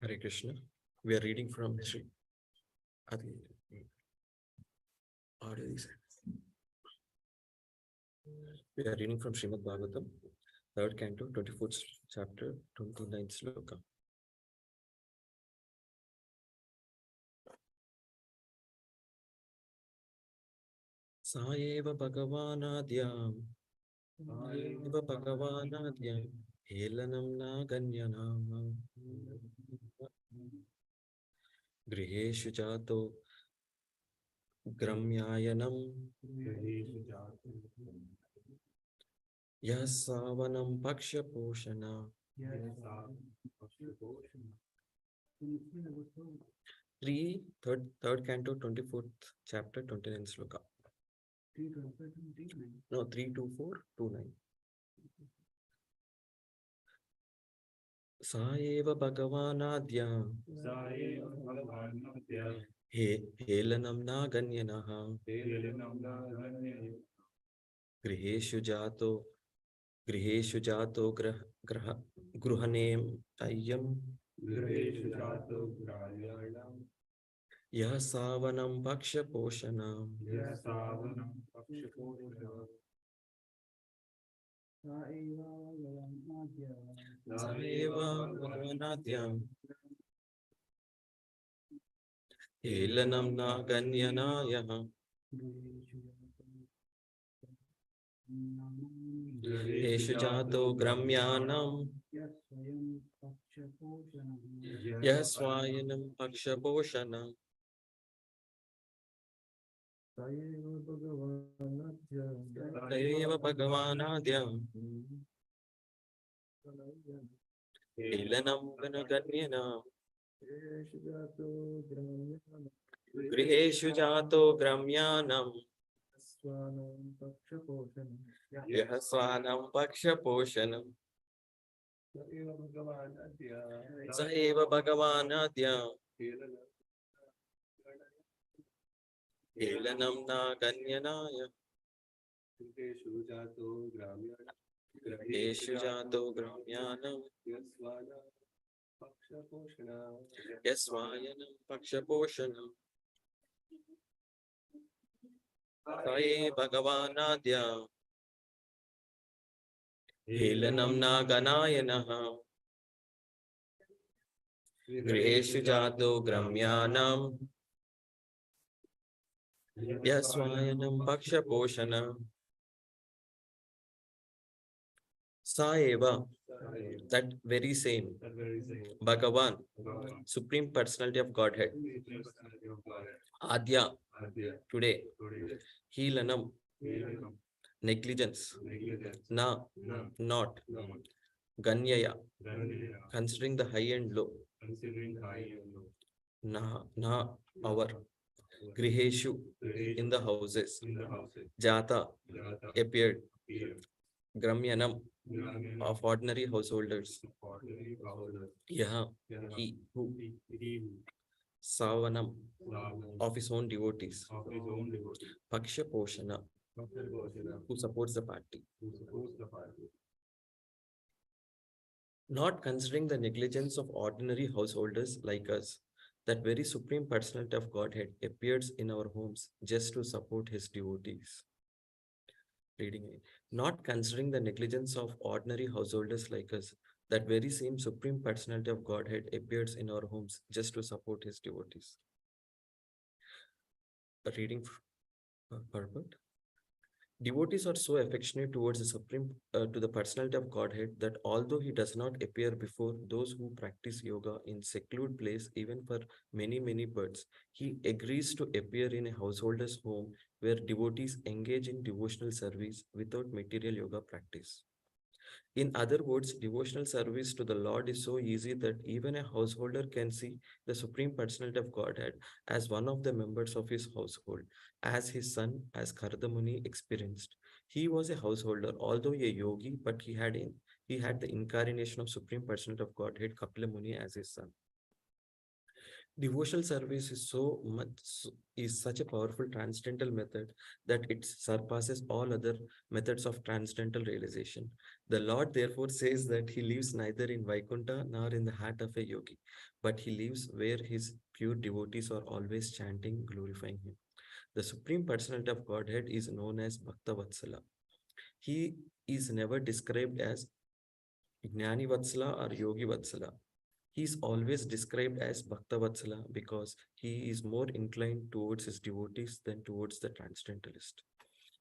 Hare Krishna. We are reading from Sri. We are reading from Srimad Bhagavatam, 3rd canto, 24th chapter, 29th sloka. Saeva Bhagavanadyam Helanam Naganyanam Griheshu Jato Gramyayanam Yasavanam Paksha Poshana. Third canto, 24th chapter, 29th sloka. No, 32429. Saeva Bhagavanadyam Helanam Naganyanaha Griheshu Jato Gruhanem Ayyam Yasavanam Paksha Poshanam. Saeva Bhagavanadyam Helanam Naganyanaya Eshu Jato Gramyanam Yaswayanam Paksha Poshanam. Saeva Bhagavanadyam Helanam Naganyanam Griheshu Jato Gramyanam Yahaswanam Paksha Poshanam. Saeva Bhagavanadyam Helanam Naganyanaya Eshu Jato Gramyanam Yaswayanam Paksha Poshanam. Saeva Bhagavanadyam Helanam Naganayanaha Griheshu Jato Gramyanam Yaswayanam Paksha Poshanam. Saeva, that very same Bhagavan, Supreme Personality of Godhead, Adya, today, Helanam, negligence, Na, not, Ganyaya, considering the high and low, Na, our, Griheshu, in the houses, Jata, appeared, Gramyanam, of ordinary householders, Yaha, he, who, Savanam, of his own devotees, Paksha Poshana, who supports the party. Not considering the negligence of ordinary householders like us, that very Supreme Personality of Godhead appears in our homes just to support his devotees. Reading it. Not considering the negligence of ordinary householders like us, that very same Supreme Personality of Godhead appears in our homes just to support his devotees. Reading purport. Devotees are so affectionate towards the to the Personality of Godhead that although he does not appear before those who practice yoga in secluded place, even for many births, he agrees to appear in a householder's home where devotees engage in devotional service without material yoga practice. In other words, devotional service to the Lord is so easy that even a householder can see the Supreme Personality of Godhead as one of the members of his household, as his son, as Kharda Muni experienced. He was a householder, although a yogi, but he had the incarnation of Supreme Personality of Godhead, Kapila Muni, as his son. Devotional service is is such a powerful transcendental method that it surpasses all other methods of transcendental realization. The Lord therefore says that he lives neither in Vaikuntha nor in the heart of a yogi, but he lives where his pure devotees are always chanting, glorifying him. The Supreme Personality of Godhead is known as Bhakta Vatsala. He is never described as Jnani Vatsala or Yogi Vatsala. He is always described as Bhakta Vatsala because he is more inclined towards his devotees than towards the transcendentalist.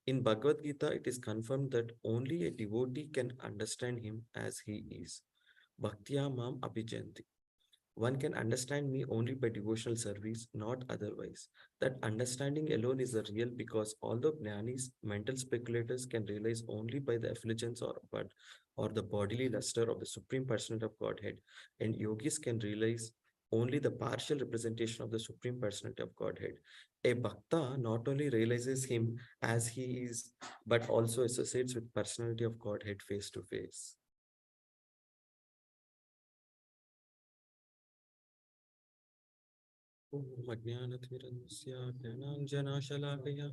In Bhagavad Gita, it is confirmed that only a devotee can understand him as he is. Bhaktya mam abhijanti. One can understand me only by devotional service, not otherwise. That understanding alone is the real because although jnanis, mental speculators can realize only by the effulgence or the bodily luster of the Supreme Personality of Godhead, and yogis can realize only the partial representation of the Supreme Personality of Godhead. A bhakta not only realizes him as he is, but also associates with personality of Godhead face to face. ॐ अज्ञानतिमिरन्दस्य ज्ञानाञ्जनशलाकया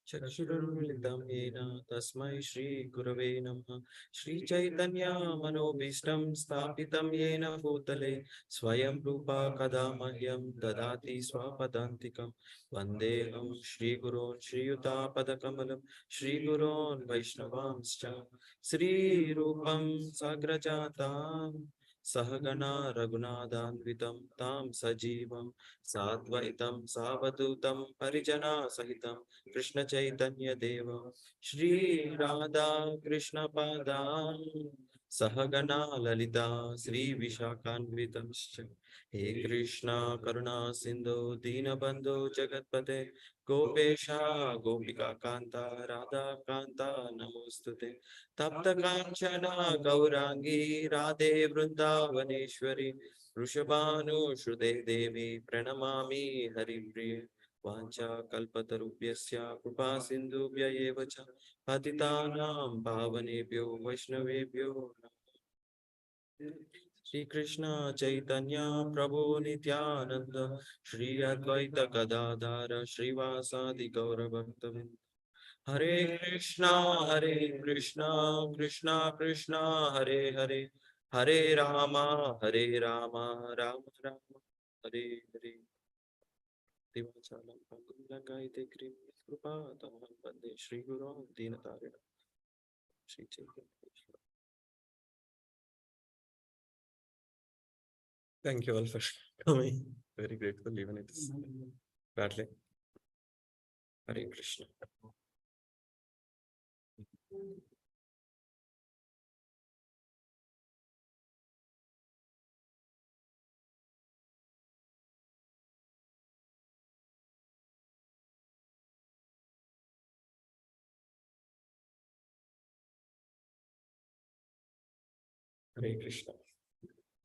चक्षुरुन्मिलितं येन तस्मै श्रीगुरवे नमः श्रीचैतन्यमनोभीष्टं स्थापितं येन भूतले स्वयं रूपा कदा मह्यं ददाति स्वपदान्तिकं वन्देऽहं श्रीगुरोन् श्रीयुतापदकमलं श्रीगुरोन् वैष्णवांश्च श्रीरूपं साग्रजातां सहगणा रघुनाथान्वितं तां सजीवं साद्वैतं सावधूतं परिजनसहितं कृष्णचैतन्यदेवं श्रीराधा कृष्णपादान् सहगणा ललिता श्रीविशाखान्वितंश्च हे कृष्ण करुणा सिन्धु दीनबन्धो जगत्पते गोपेशा गोपिकान्ता राधाकान्ता नमोऽस्तुते तप्तकाञ्चन गौराङ्गी राधे वृन्दावनेश्वरी वृषभानुश्रुते देवी प्रणमामि हरिप्रिये वाञ्छाकल्पतरुभ्यश्च कृपा सिन्धुभ्य एव च पतितानां पावनेभ्यो वैष्णवेभ्यो श्री कृष्ण चैतन्य प्रभु नित्यानंद श्री अद्वैत गदाधर श्रीवासादि गौरभक्तवृंद हरे कृष्णा कृष्णा कृष्णा हरे हरे हरे रामा राम राम हरे हरे दिवाचालं पंगुलंगायते कृपातमहं वन्दे श्रीगुरो दीनतारिणं श्रीचैतन्येश्वर. Thank you all for coming. Very grateful even it is badly. Hare Krishna. Hare Krishna.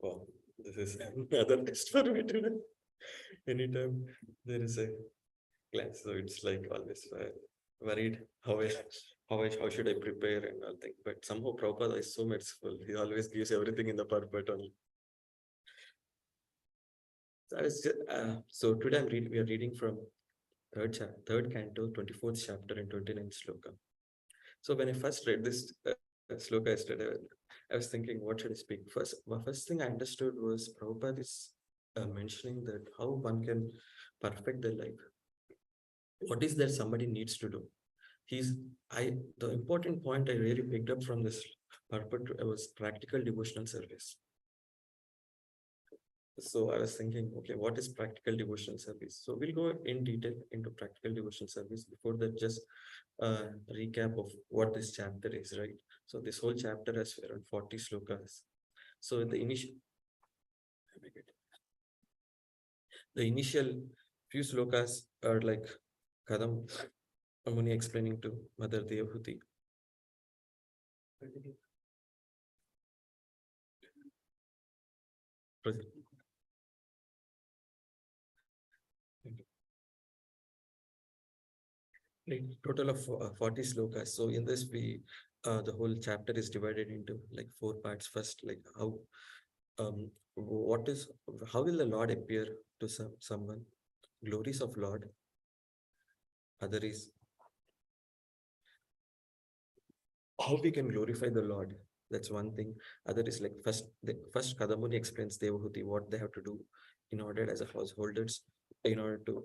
Wow, this is another test for me today. Anytime there is a class, so it's like always worried how should I prepare and all thing. But somehow Prabhupada is so merciful. He always gives everything in the purport only. So, so today we are reading from third canto, 24th chapter and 29th sloka. So when I first read this sloka yesterday, I was thinking, what should I speak? First thing I understood was Prabhupada is mentioning that how one can perfect their life. What is that somebody needs to do? The important point I really picked up from this purport was practical devotional service. So I was thinking, okay, what is practical devotional service? So we'll go in detail into practical devotional service. Before that, just recap of what this chapter is, right? So this whole chapter has around 40 slokas. So the initial few slokas are like Kadam Muni explaining to Mother Devahuti. Like total of 40 slokas. So in this, the whole chapter is divided into like four parts. First, like how what is, how will the Lord appear to someone? Glories of Lord. Other is how we can glorify the Lord. That's one thing. Other is like first Kadamuni explains Devahuti, what they have to do in order as a householders, in order to,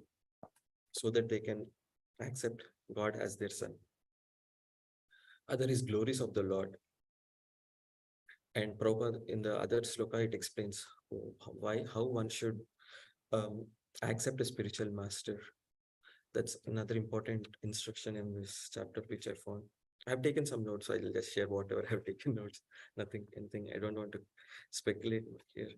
so that they can accept God as their son. Other is glories of the Lord. And Prabhupada in the other sloka, it explains how one should um, accept a spiritual master. That's another important instruction in this chapter, which I found. I've taken some notes, so I'll just share whatever I've taken notes. Nothing, anything. I don't want to speculate here.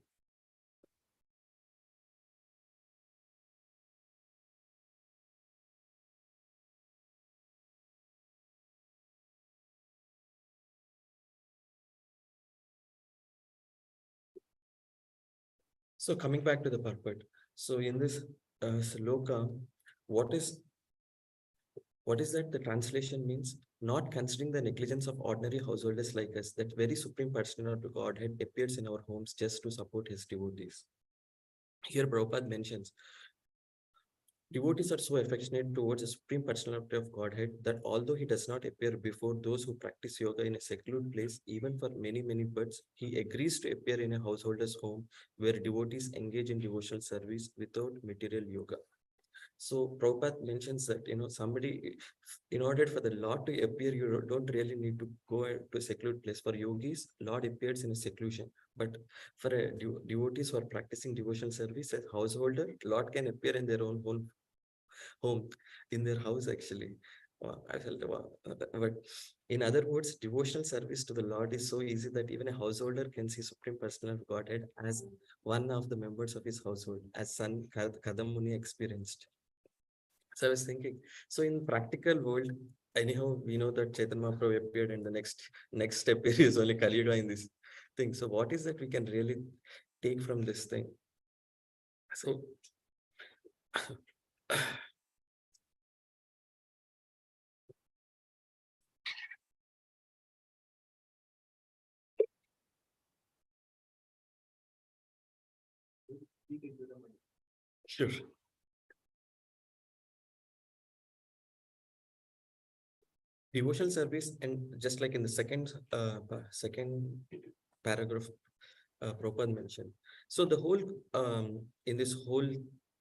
So coming back to the purport. So in this sloka, what is what is that? The translation means not considering the negligence of ordinary householders like us, that very supreme personal of Godhead appears in our homes just to support his devotees. Here Prabhupada mentions devotees are so affectionate towards the Supreme Personality of Godhead that although he does not appear before those who practice yoga in a secluded place, even for many, many births, he agrees to appear in a householder's home where devotees engage in devotional service without material yoga. So Prabhupada mentions that, somebody, in order for the Lord to appear, you don't really need to go to a secluded place. For yogis, Lord appears in a seclusion. But for a devotees who are practicing devotional service as householder, Lord can appear in their own home, in their house actually. I felt, but in other words, devotional service to the Lord is so easy that even a householder can see Supreme Personal of Godhead as one of the members of his household, as son Kadam Muni experienced. So I was thinking, so in practical world, anyhow, we know that Chaitanya Mahaprabhu appeared, and the next step is only Kali Yuga in this thing. So what is that we can really take from this thing? So sure. Devotional service, and just like in the second paragraph, Prabhupada mentioned. So the whole in this whole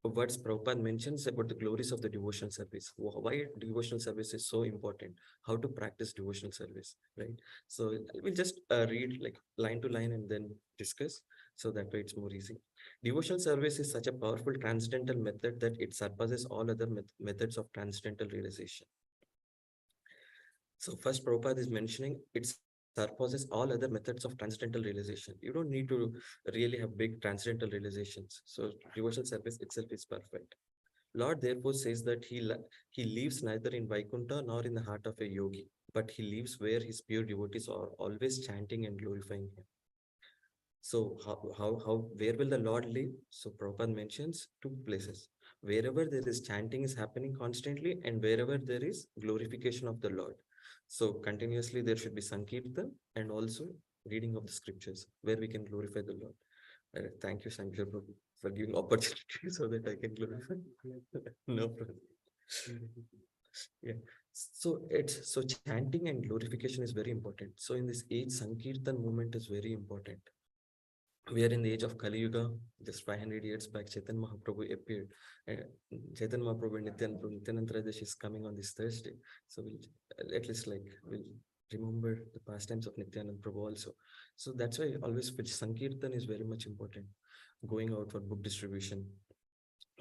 words Prabhupada mentions about the glories of the devotional service. Why devotional service is so important? How to practice devotional service, right? So we'll just read like line to line and then discuss, so that way it's more easy. Devotional service is such a powerful transcendental method that it surpasses all other methods of transcendental realization. So first Prabhupada is mentioning it surpasses all other methods of transcendental realization. You don't need to really have big transcendental realizations. So devotional service itself is perfect. Lord therefore says that he lives neither in Vaikuntha nor in the heart of a yogi, but he lives where his pure devotees are always chanting and glorifying him. So where will the Lord live? So Prabhupada mentions two places. Wherever there is chanting is happening constantly, and wherever there is glorification of the Lord. So continuously there should be Sankirtan and also reading of the scriptures where we can glorify the Lord. Thank you, Sankar Prabhu, for giving opportunity so that I can glorify. No problem. Yeah. So chanting and glorification is very important. So in this age, Sankirtan movement is very important. We are in the age of Kali Yuga. Just 500 years back, Chaitanya Mahaprabhu appeared. And Chaitanya Mahaprabhu and Nityananda Tridashi is coming on this Thursday. So we'll at least we'll remember the pastimes of Nityananda Prabhu also. So that's why I always feel Sankirtan is very much important. Going out for book distribution,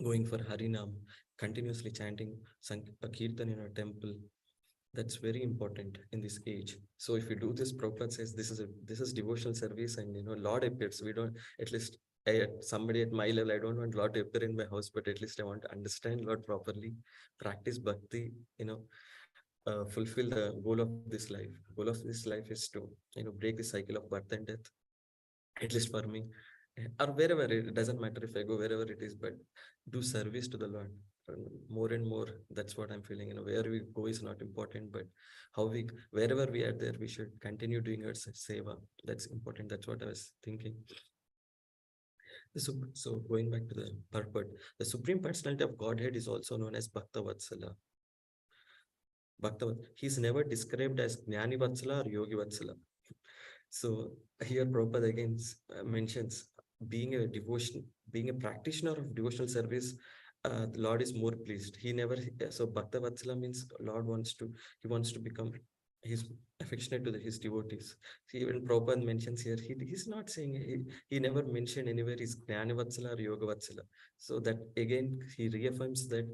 going for Harinam, continuously chanting Kirtan in a temple, that's very important in this age. So if you do this, Prabhupada says this is devotional service, and Lord appears. We don't, at least somebody at my level, I don't want Lord to appear in my house, but at least I want to understand Lord properly, practice bhakti, fulfill the goal of this life. Goal of this life is to break the cycle of birth and death, at least for me. Or wherever, it doesn't matter if I go wherever it is, but do service to the Lord more and more. That's what I'm feeling. Where we go is not important, but wherever we are there, we should continue doing our seva. That's important. That's what I was thinking. So going back to the purport, the Supreme Personality of Godhead is also known as Bhakta Vatsala. He's never described as Jnani Vatsala or Yogi Vatsala. So here Prabhupada again mentions being a devotion, being a practitioner of devotional service, the Lord is more pleased. He never so Bhakta Vatsala means Lord he wants to become he's affectionate to his devotees. See, even Prabhupada mentions here, he's not saying he never mentioned anywhere is Jnana Vatsala or Yoga Vatsala. So that again he reaffirms that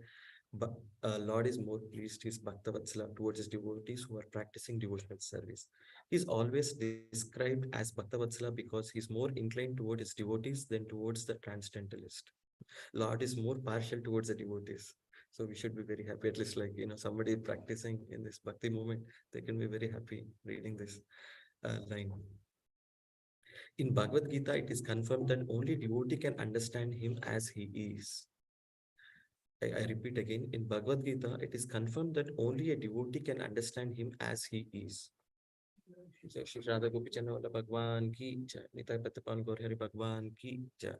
but Lord is more pleased, his Bhakta Vatsala towards his devotees who are practicing devotional service. He's always described as Bhakta Vatsala because he's more inclined towards his devotees than towards the transcendentalist. Lord is more partial towards the devotees. So we should be very happy, at least like, somebody practicing in this bhakti movement, they can be very happy reading this line. In Bhagavad Gita, it is confirmed that only devotee can understand him as he is. I repeat again, in Bhagavad Gita, it is confirmed that only a devotee can understand him as he is. Shri Radha Gopichana Valla Bhagwan ki jai. Nitai Patapal Gaur Hari Bhagwan ki jai.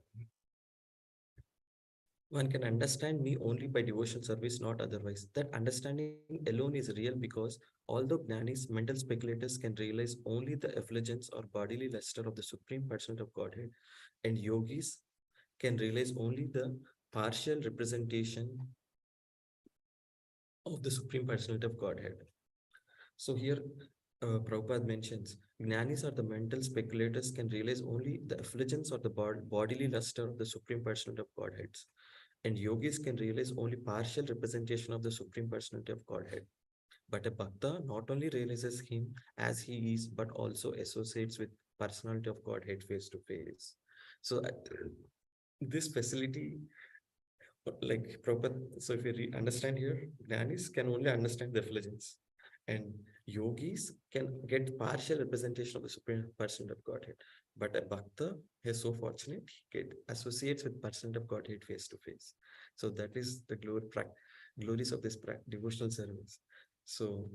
One can understand me only by devotional service, not otherwise. That understanding alone is real because although Gnanis, mental speculators can realize only the effulgence or bodily luster of the Supreme Personality of Godhead, and yogis can realize only the partial representation of the Supreme Personality of Godhead. So here, Prabhupada mentions, Gnanis or the mental speculators can realize only the effulgence or the bodily luster of the Supreme Personality of Godhead. And yogis can realize only partial representation of the Supreme Personality of Godhead. But a bhakta not only realizes him as he is, but also associates with personality of Godhead face to face. So this facility, like proper, so if you understand here, Gnanis can only understand the effulgence, and yogis can get partial representation of the Supreme Personality of Godhead. But a bhakta is so fortunate, he get associates with Personality of Godhead face to face. So that is the glories of this devotional service. So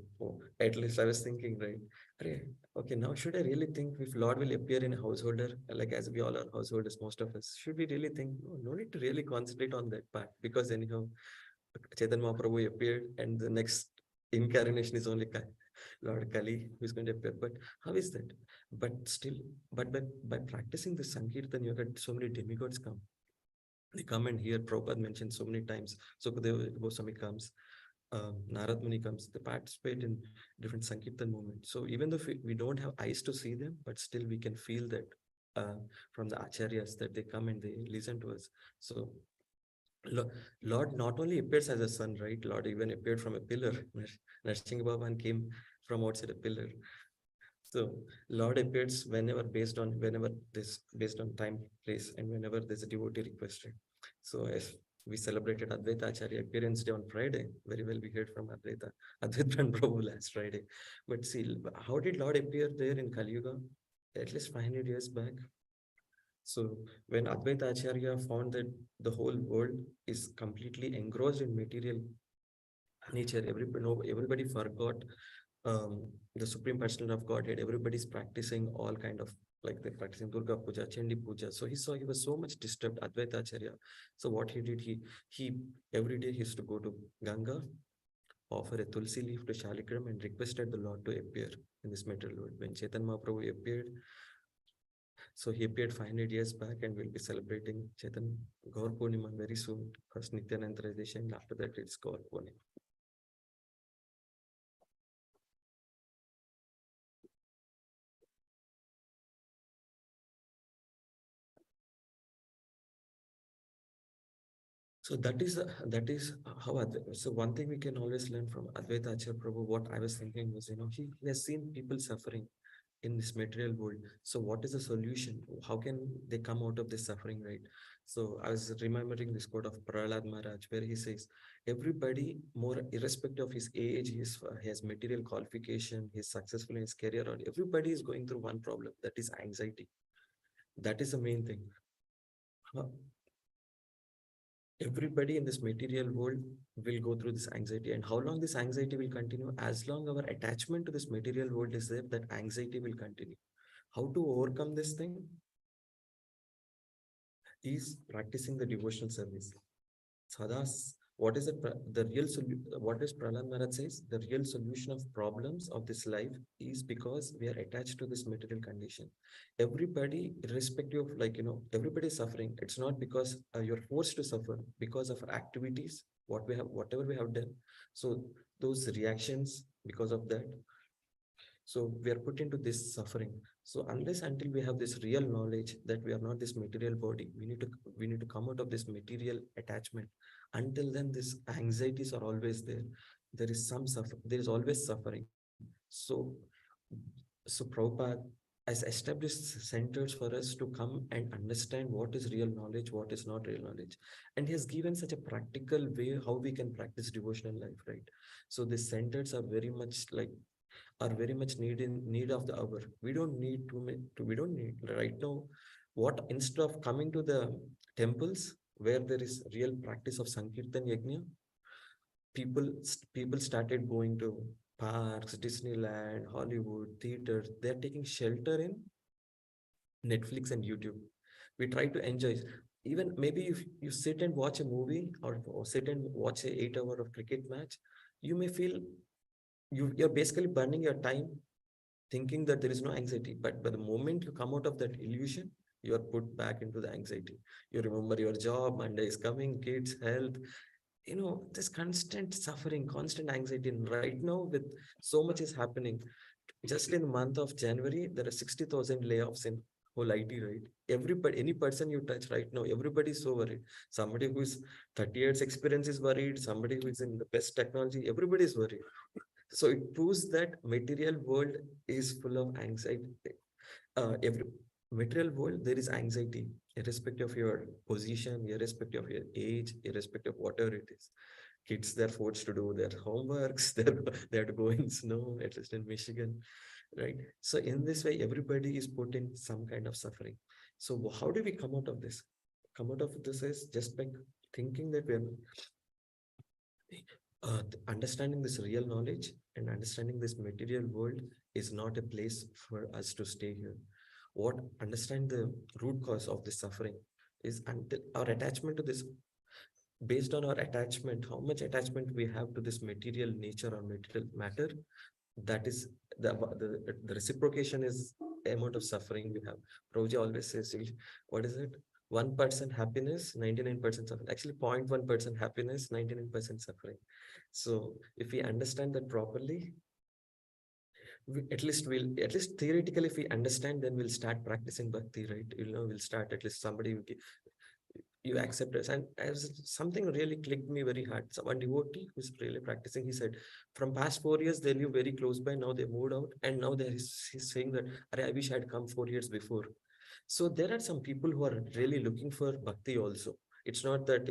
at least I was thinking, right? Okay, now should I really think if Lord will appear in a householder, like as we all are householders, most of us, should we really think? No need to really concentrate on that part because anyhow, Chaitanya Mahaprabhu appeared and the next incarnation is only Lord Kali who is going to appear. But how is that? But still, but by practicing the Sankirtan Yoga, so many demigods come. They come and hear Prabhupada mentioned so many times. Sukadeva Goswami comes, Narad Muni comes, they participate in different Sankirtan movements. So even though we don't have eyes to see them, but still we can feel that from the acharyas that they come and they listen to us. So Lord not only appears as a son, right? Lord even appeared from a pillar. Narsingh Bhavan came from outside a pillar. So Lord appears whenever this based on time, place, and whenever there's a devotee requested. So as we celebrated Advaita Acharya appearance day on Friday, very well we heard from Advaita Prabhu last Friday. But see, how did Lord appear there in Kali Yuga? At least 500 years back. So when Advaita Acharya found that the whole world is completely engrossed in material nature, everybody forgot the Supreme Personality of Godhead. Everybody's practicing all kind of like they're practicing Durga Puja, Chandi Puja. So he saw he was so much disturbed, Advaita Acharya. So what he did, he every day he used to go to Ganga, offer a tulsi leaf to Shalikram and requested the Lord to appear in this material world. When Chaitanya Mahaprabhu appeared, so he appeared 500 years back, and we'll be celebrating Chaitanya Gaur Purnima very soon. First Nityananda Radeshan, after that it's Gaur Purnima. So that is how so one thing we can always learn from Advaita Acharya Prabhu. What I was thinking was, he has seen people suffering in this material world. So what is the solution? How can they come out of this suffering, right? So I was remembering this quote of Prahlad Maharaj, where he says, everybody, more irrespective of his age, his material qualification, his successful in his career, or everybody is going through one problem, that is anxiety. That is the main thing. Everybody in this material world will go through this anxiety, and how long this anxiety will continue? As long our attachment to this material world is there, that anxiety will continue. How to overcome this thing? is practicing the devotional service. Sadas, what is the real solution? What is Prahlad Maharaj says? The real solution of problems of this life is because we are attached to this material condition. Everybody, irrespective of everybody is suffering. It's not because you're forced to suffer because of our activities, whatever we have done. So those reactions because of that, so we are put into this suffering. So unless until we have this real knowledge that we are not this material body, we need to come out of this material attachment. Until then, these anxieties are always there. There is some suffer. There is always suffering. So Prabhupada has established centers for us to come and understand what is real knowledge, what is not real knowledge, and he has given such a practical way how we can practice devotional life, right? So these centers are very much need of the hour. We don't need we don't need right now. What instead of coming to the temples where there is real practice of Sankirtan Yajna, people started going to parks, Disneyland, Hollywood, theaters. They're taking shelter in Netflix and YouTube. We try to enjoy. Even maybe if you sit and watch a movie or sit and watch a 8 hour of cricket match, you may feel you're basically burning your time thinking that there is no anxiety. But by the moment you come out of that illusion, you are put back into the anxiety. You remember your job, Monday is coming, kids, health. This constant suffering, constant anxiety. And right now, with so much is happening, just in the month of January, there are 60,000 layoffs in whole IT, right? Everybody, any person you touch right now, everybody is so worried. Somebody who is 30 years experience is worried. Somebody who is in the best technology, everybody is worried. So it proves that material world is full of anxiety. Every material world, there is anxiety, irrespective of your position, irrespective of your age, irrespective of whatever it is. Kids, they're forced to do their homeworks, they have to go in snow, at least in Michigan, right? So in this way, everybody is put in some kind of suffering. So how do we come out of this? Come out of this is just by thinking that we're understanding this real knowledge and understanding this material world is not a place for us to stay here. What understand the root cause of this suffering is until our attachment to this, based on our attachment, how much attachment we have to this material nature or material matter, that is the reciprocation is the amount of suffering we have. Prabhuji always says, what is it? 1% happiness, 99% suffering. Actually, 0.1% happiness, 99% suffering. So if we understand that properly, at least theoretically, if we understand, then we'll start practicing bhakti, right? We'll start at least somebody you accept us. And as something really clicked me very hard. Someone devotee who's really practicing, he said, from past 4 years, they live very close by. Now they moved out. And now he's saying that, I wish I had come 4 years before. So there are some people who are really looking for bhakti also. It's not that,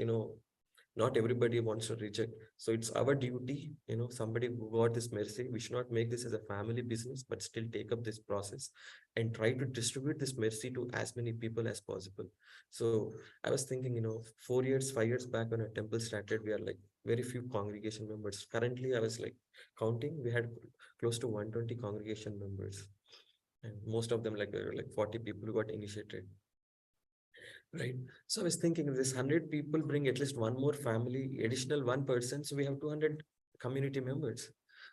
not everybody wants to reject. So it's our duty, somebody who got this mercy, we should not make this as a family business, but still take up this process and try to distribute this mercy to as many people as possible. So I was thinking, 4 years, 5 years back when a temple started, we are like very few congregation members. Currently, I was like counting, we had close to 120 congregation members. And most of them like 40 people who got initiated. Right. So I was thinking if this 100 people bring at least one more family, additional one person, so we have 200 community members.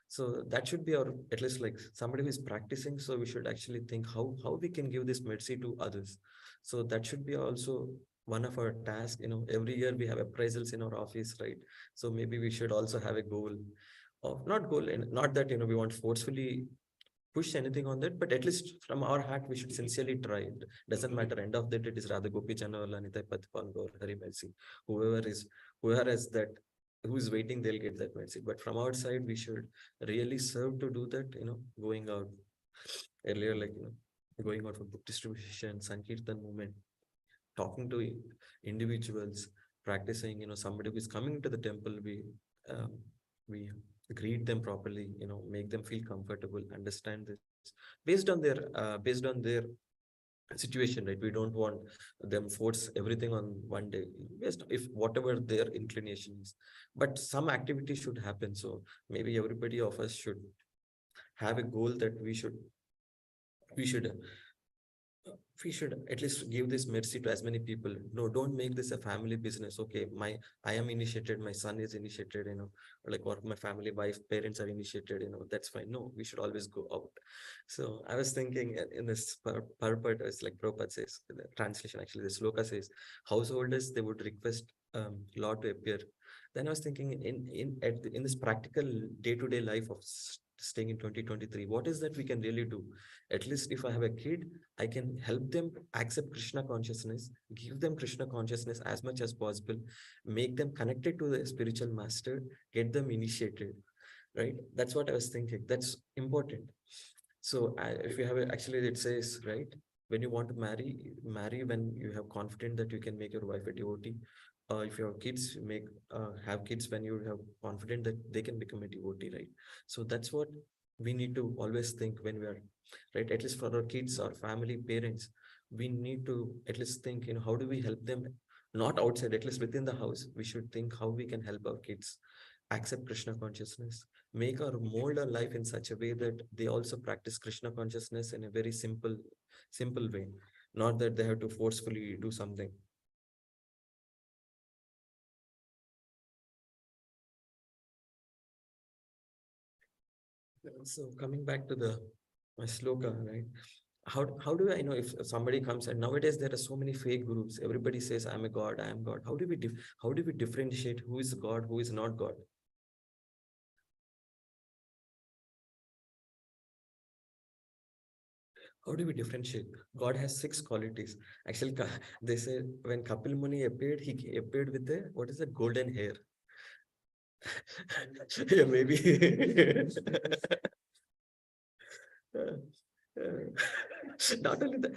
So that should be our, at least like somebody who is practicing. So we should actually think how we can give this mercy to others. So that should be also one of our tasks. Every year we have appraisals in our office, right? So maybe we should also have a goal of not goal and not that, we want forcefully push anything on that, but at least from our heart, we should sincerely try. It doesn't matter. End of the day, it is Radha Gopi Channel, Anita Patpan, Gaur Hari Mercy. Whoever is that, who is waiting, they'll get that mercy. But from our side, we should really serve to do that, going out earlier, going out for book distribution, Sankirtan movement, talking to individuals, practicing, somebody who is coming to the temple, we greet them properly, make them feel comfortable, understand this based on their situation, right? We don't want them force everything on one day, based if whatever their inclination is. But some activity should happen. So maybe everybody of us should have a goal that we should we should at least give this mercy to as many people. No, don't make this a family business. Okay, I am initiated, my son is initiated, like, or my family, wife, parents are initiated, that's fine. No, we should always go out. So I was thinking in this purport, it's like Prabhupada says, the translation actually, the sloka says, householders, they would request Lord to appear. Then I was thinking in this practical day-to-day life of staying in 2023, what is that we can really do? At least if I have a kid, I can help them accept Krishna consciousness, give them Krishna consciousness as much as possible, make them connected to the spiritual master, get them initiated, right? That's what I was thinking. That's important. So if you have actually, it says, right, when you want to marry when you have confidence that you can make your wife a devotee. If your kids have kids when you have confident that they can become a devotee, right? So that's what we need to always think when we are, right? At least for our kids, our family, parents, we need to at least think, how do we help them? Not outside, at least within the house, we should think how we can help our kids accept Krishna consciousness, make or mold our life in such a way that they also practice Krishna consciousness in a very simple way, not that they have to forcefully do something. So coming back to the my sloka, right? How do I know if somebody comes, and nowadays there are so many fake gurus. Everybody says I'm a god, I am God. How do we differentiate who is God, who is not God? How do we differentiate? God has 6 qualities. Actually, they say when Kapil Muni appeared, he appeared with a what is it, golden hair. Yeah, maybe. Uh, Not only that,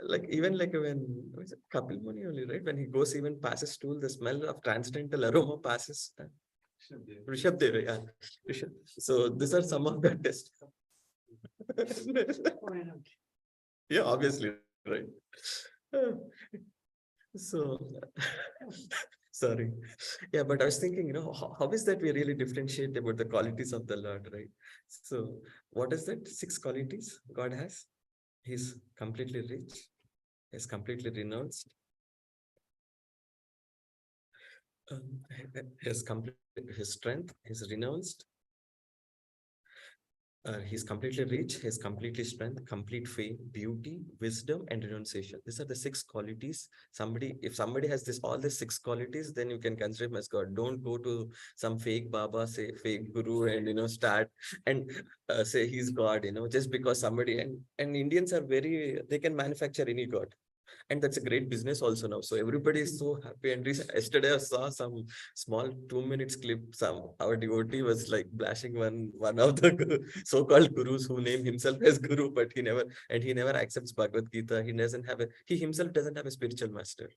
like even like when was it Kapil Muni only, right? When he goes, even passes stool, the smell of transcendental aroma passes. Rishabh Dev, yeah. Rishabh. So these are some of the tests. Yeah, obviously, right. Uh, So, sorry. Yeah, but I was thinking, how is that we really differentiate about the qualities of the Lord, right? So, what is that? 6 qualities God has? He's completely rich, he's completely renounced, um, his complete his strength, his renounced, he's completely rich, he's completely strength, complete faith, beauty, wisdom, and renunciation. These are the 6 qualities. If somebody has all these 6 qualities, then you can consider him as God. Don't go to some fake Baba, say fake Guru, and start and say he's God. Just because somebody, and Indians are they can manufacture any God, and that's a great business also now. So everybody is so happy. And yesterday I saw some small 2 minutes clip. Some our devotee was like bashing one of the so-called gurus who name himself as guru, but he never accepts Bhagavad Gita. He himself doesn't have a spiritual master.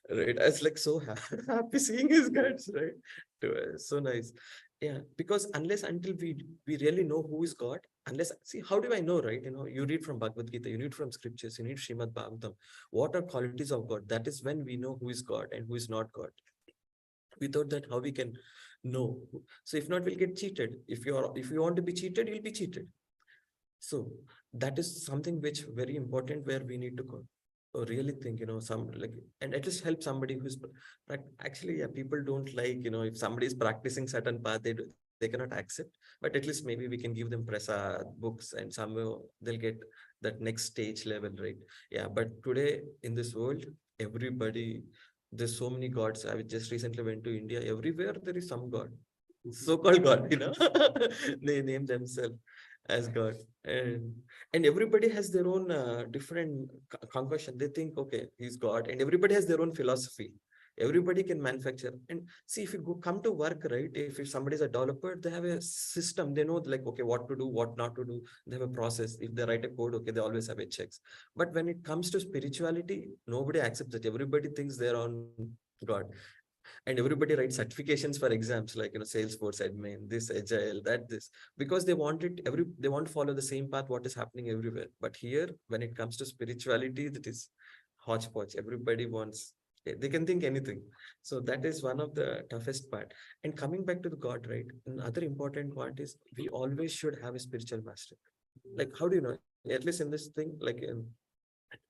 Right. I was like so happy seeing his guts, right? So nice. Yeah, because unless until we really know who is God, unless see, how do I know, right? You read from Bhagavad Gita, you read from scriptures, you read Srimad Bhagavatam. What are qualities of God? That is when we know who is God and who is not God. Without that, how we can know? So if not, we'll get cheated. If you want to be cheated, you'll be cheated. So that is something which very important, where we need to go really think, some like, and at least help somebody who's actually, yeah, people don't like, if somebody is practicing certain path, they cannot accept, but at least maybe we can give them prasad books, and somehow they'll get that next stage level, right? Yeah, but today in this world, everybody, there's so many gods. I just recently went to India. Everywhere there is some god, so-called god, they name themselves as God. And everybody has their own different concussion. They think, okay, he's God, and everybody has their own philosophy. Everybody can manufacture. And see, if you come to work, right? If somebody is a developer, they have a system. They know, like, okay, what to do, what not to do. They have a process. If they write a code, okay, they always have a checks. But when it comes to spirituality, nobody accepts it. Everybody thinks they're on God, and everybody writes certifications for exams, like, Salesforce admin, this agile, that, this, because they want to follow the same path what is happening everywhere. But here, when it comes to spirituality, that is hodgepodge. Everybody wants, they can think anything. So that is one of the toughest part. And coming back to the God, right, another important point is we always should have a spiritual master. Like, how do you know? At least in this thing, like,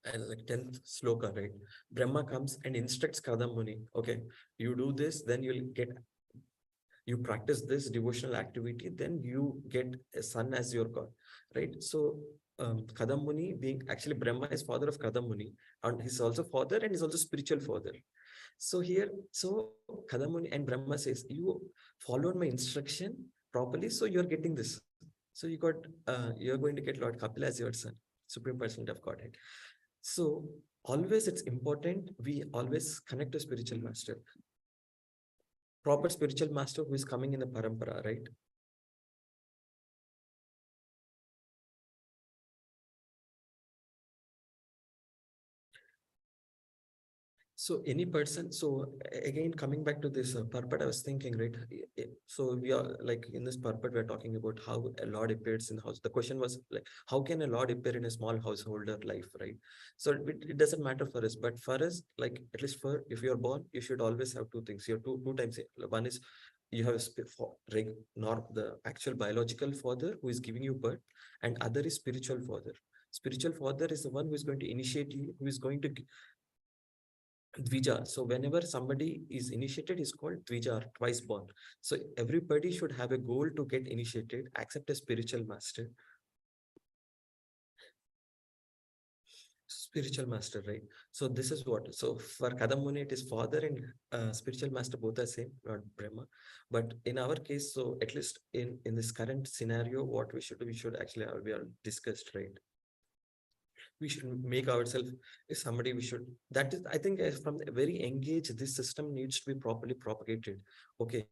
And like 10th sloka, right? Brahma comes and instructs Kadam Muni, okay, you do this, then you practice this devotional activity, then you get a son as your god, right? So Kadam Muni being actually Brahma is father of Kadam Muni, and he's also father and he's also spiritual father. So here, so Kadam Muni and Brahma says, you followed my instruction properly, so you're getting this. So you're going to get Lord Kapila as your son, Supreme Personality of Godhead. So always it's important we always connect to spiritual master, proper spiritual master who is coming in the parampara, right? So any person, so again, coming back to this purport, I was thinking, right? So we are like in this purport, we're talking about how a Lord appears in the house. The question was like, how can a Lord appear in a small householder life, right? So it doesn't matter for us, but for us, like at least for if you're born, you should always have two things. You have two times. One is you have nor the actual biological father who is giving you birth, and other is spiritual father. Spiritual father is the one who is going to initiate you, who is going to Dvija. So whenever somebody is initiated, is called Dvija, or twice born. So everybody should have a goal to get initiated, accept a spiritual master. Spiritual master, right? So this is what. So for Kadam Muni, it is father and spiritual master both are same, not Brahma. But in our case, so at least in this current scenario, what we should do, we should actually we are discussed, right? We should make ourselves somebody we should that is I think from the very young age this system needs to be properly propagated. Okay,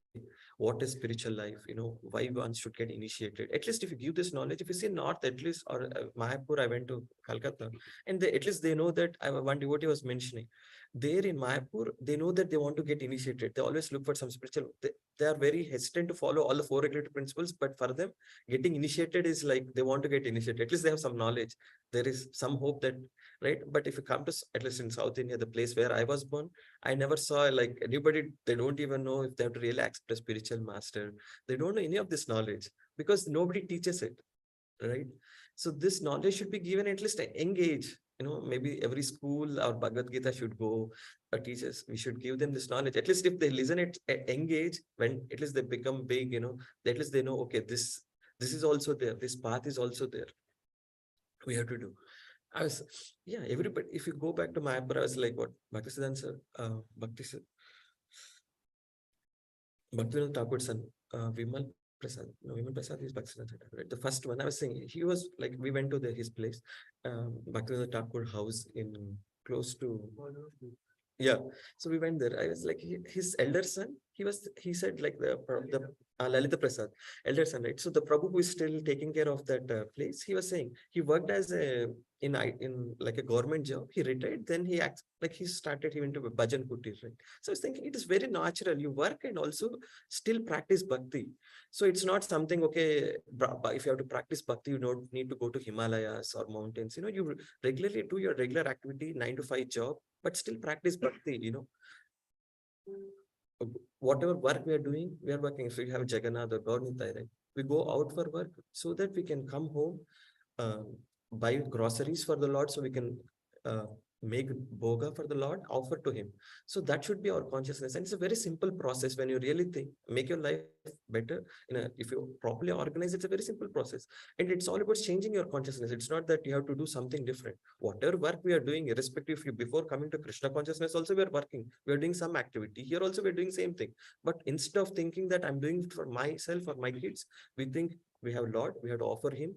what is spiritual life, why one should get initiated. At least if you give this knowledge, if you see north at least, or Mayapur, I went to Calcutta, and at least they know that one devotee was mentioning there in Mayapur, they know that they want to get initiated. They always look for some spiritual, they are very hesitant to follow all the four regulative principles, but for them getting initiated is like they want to get initiated. At least they have some knowledge, there is some hope that, right? But if you come to at least in South India, the place where I was born, I never saw like anybody, they don't even know if they have to really accept a spiritual master. They don't know any of this knowledge because nobody teaches it, right? So this knowledge should be given at least at young age. Maybe every school or Bhagavad Gita should go, teachers, we should give them this knowledge. At least if they listen at young age, when at least they become big, at least they know, okay, this is also there. This path is also there. We have to do. I was, yeah, everybody, if you go back to my, I was like, what, Bhaktisiddhanta sir, Bhaktivinoda Thakur's son, Vimal Prasad. No, Vimal Prasad is Bhaktisiddhanta Thakur, right? The first one I was saying, he was like, we went to his place, Bhaktivinoda Thakur house in close to, yeah. So we went there. I was like, his elder son, he said like the Lalita Prasad, elder son, right? So the Prabhu who is still taking care of that place, he was saying he worked as in like a government job. He retired, then he acts like he went to a bhajan kutir, right? So I was thinking it is very natural. You work and also still practice bhakti. So it's not something, okay, if you have to practice bhakti, you don't need to go to Himalayas or mountains. You regularly do your regular activity, 9 to 5 job, but still practice bhakti. Whatever work we are doing, we are working. So you have Jagannath or Gaur Nitai, right? We go out for work so that we can come home, buy groceries for the Lord, so we can uh, make boga for the Lord, offer to Him. So that should be our consciousness, and it's a very simple process. When you really think, make your life better. If you properly organize, it's a very simple process, and it's all about changing your consciousness. It's not that you have to do something different. Whatever work we are doing, irrespective, if you before coming to Krishna consciousness, also we are working. We are doing some activity here. Also, we are doing same thing. But instead of thinking that I'm doing it for myself or my kids, we think we have Lord. We have to offer Him.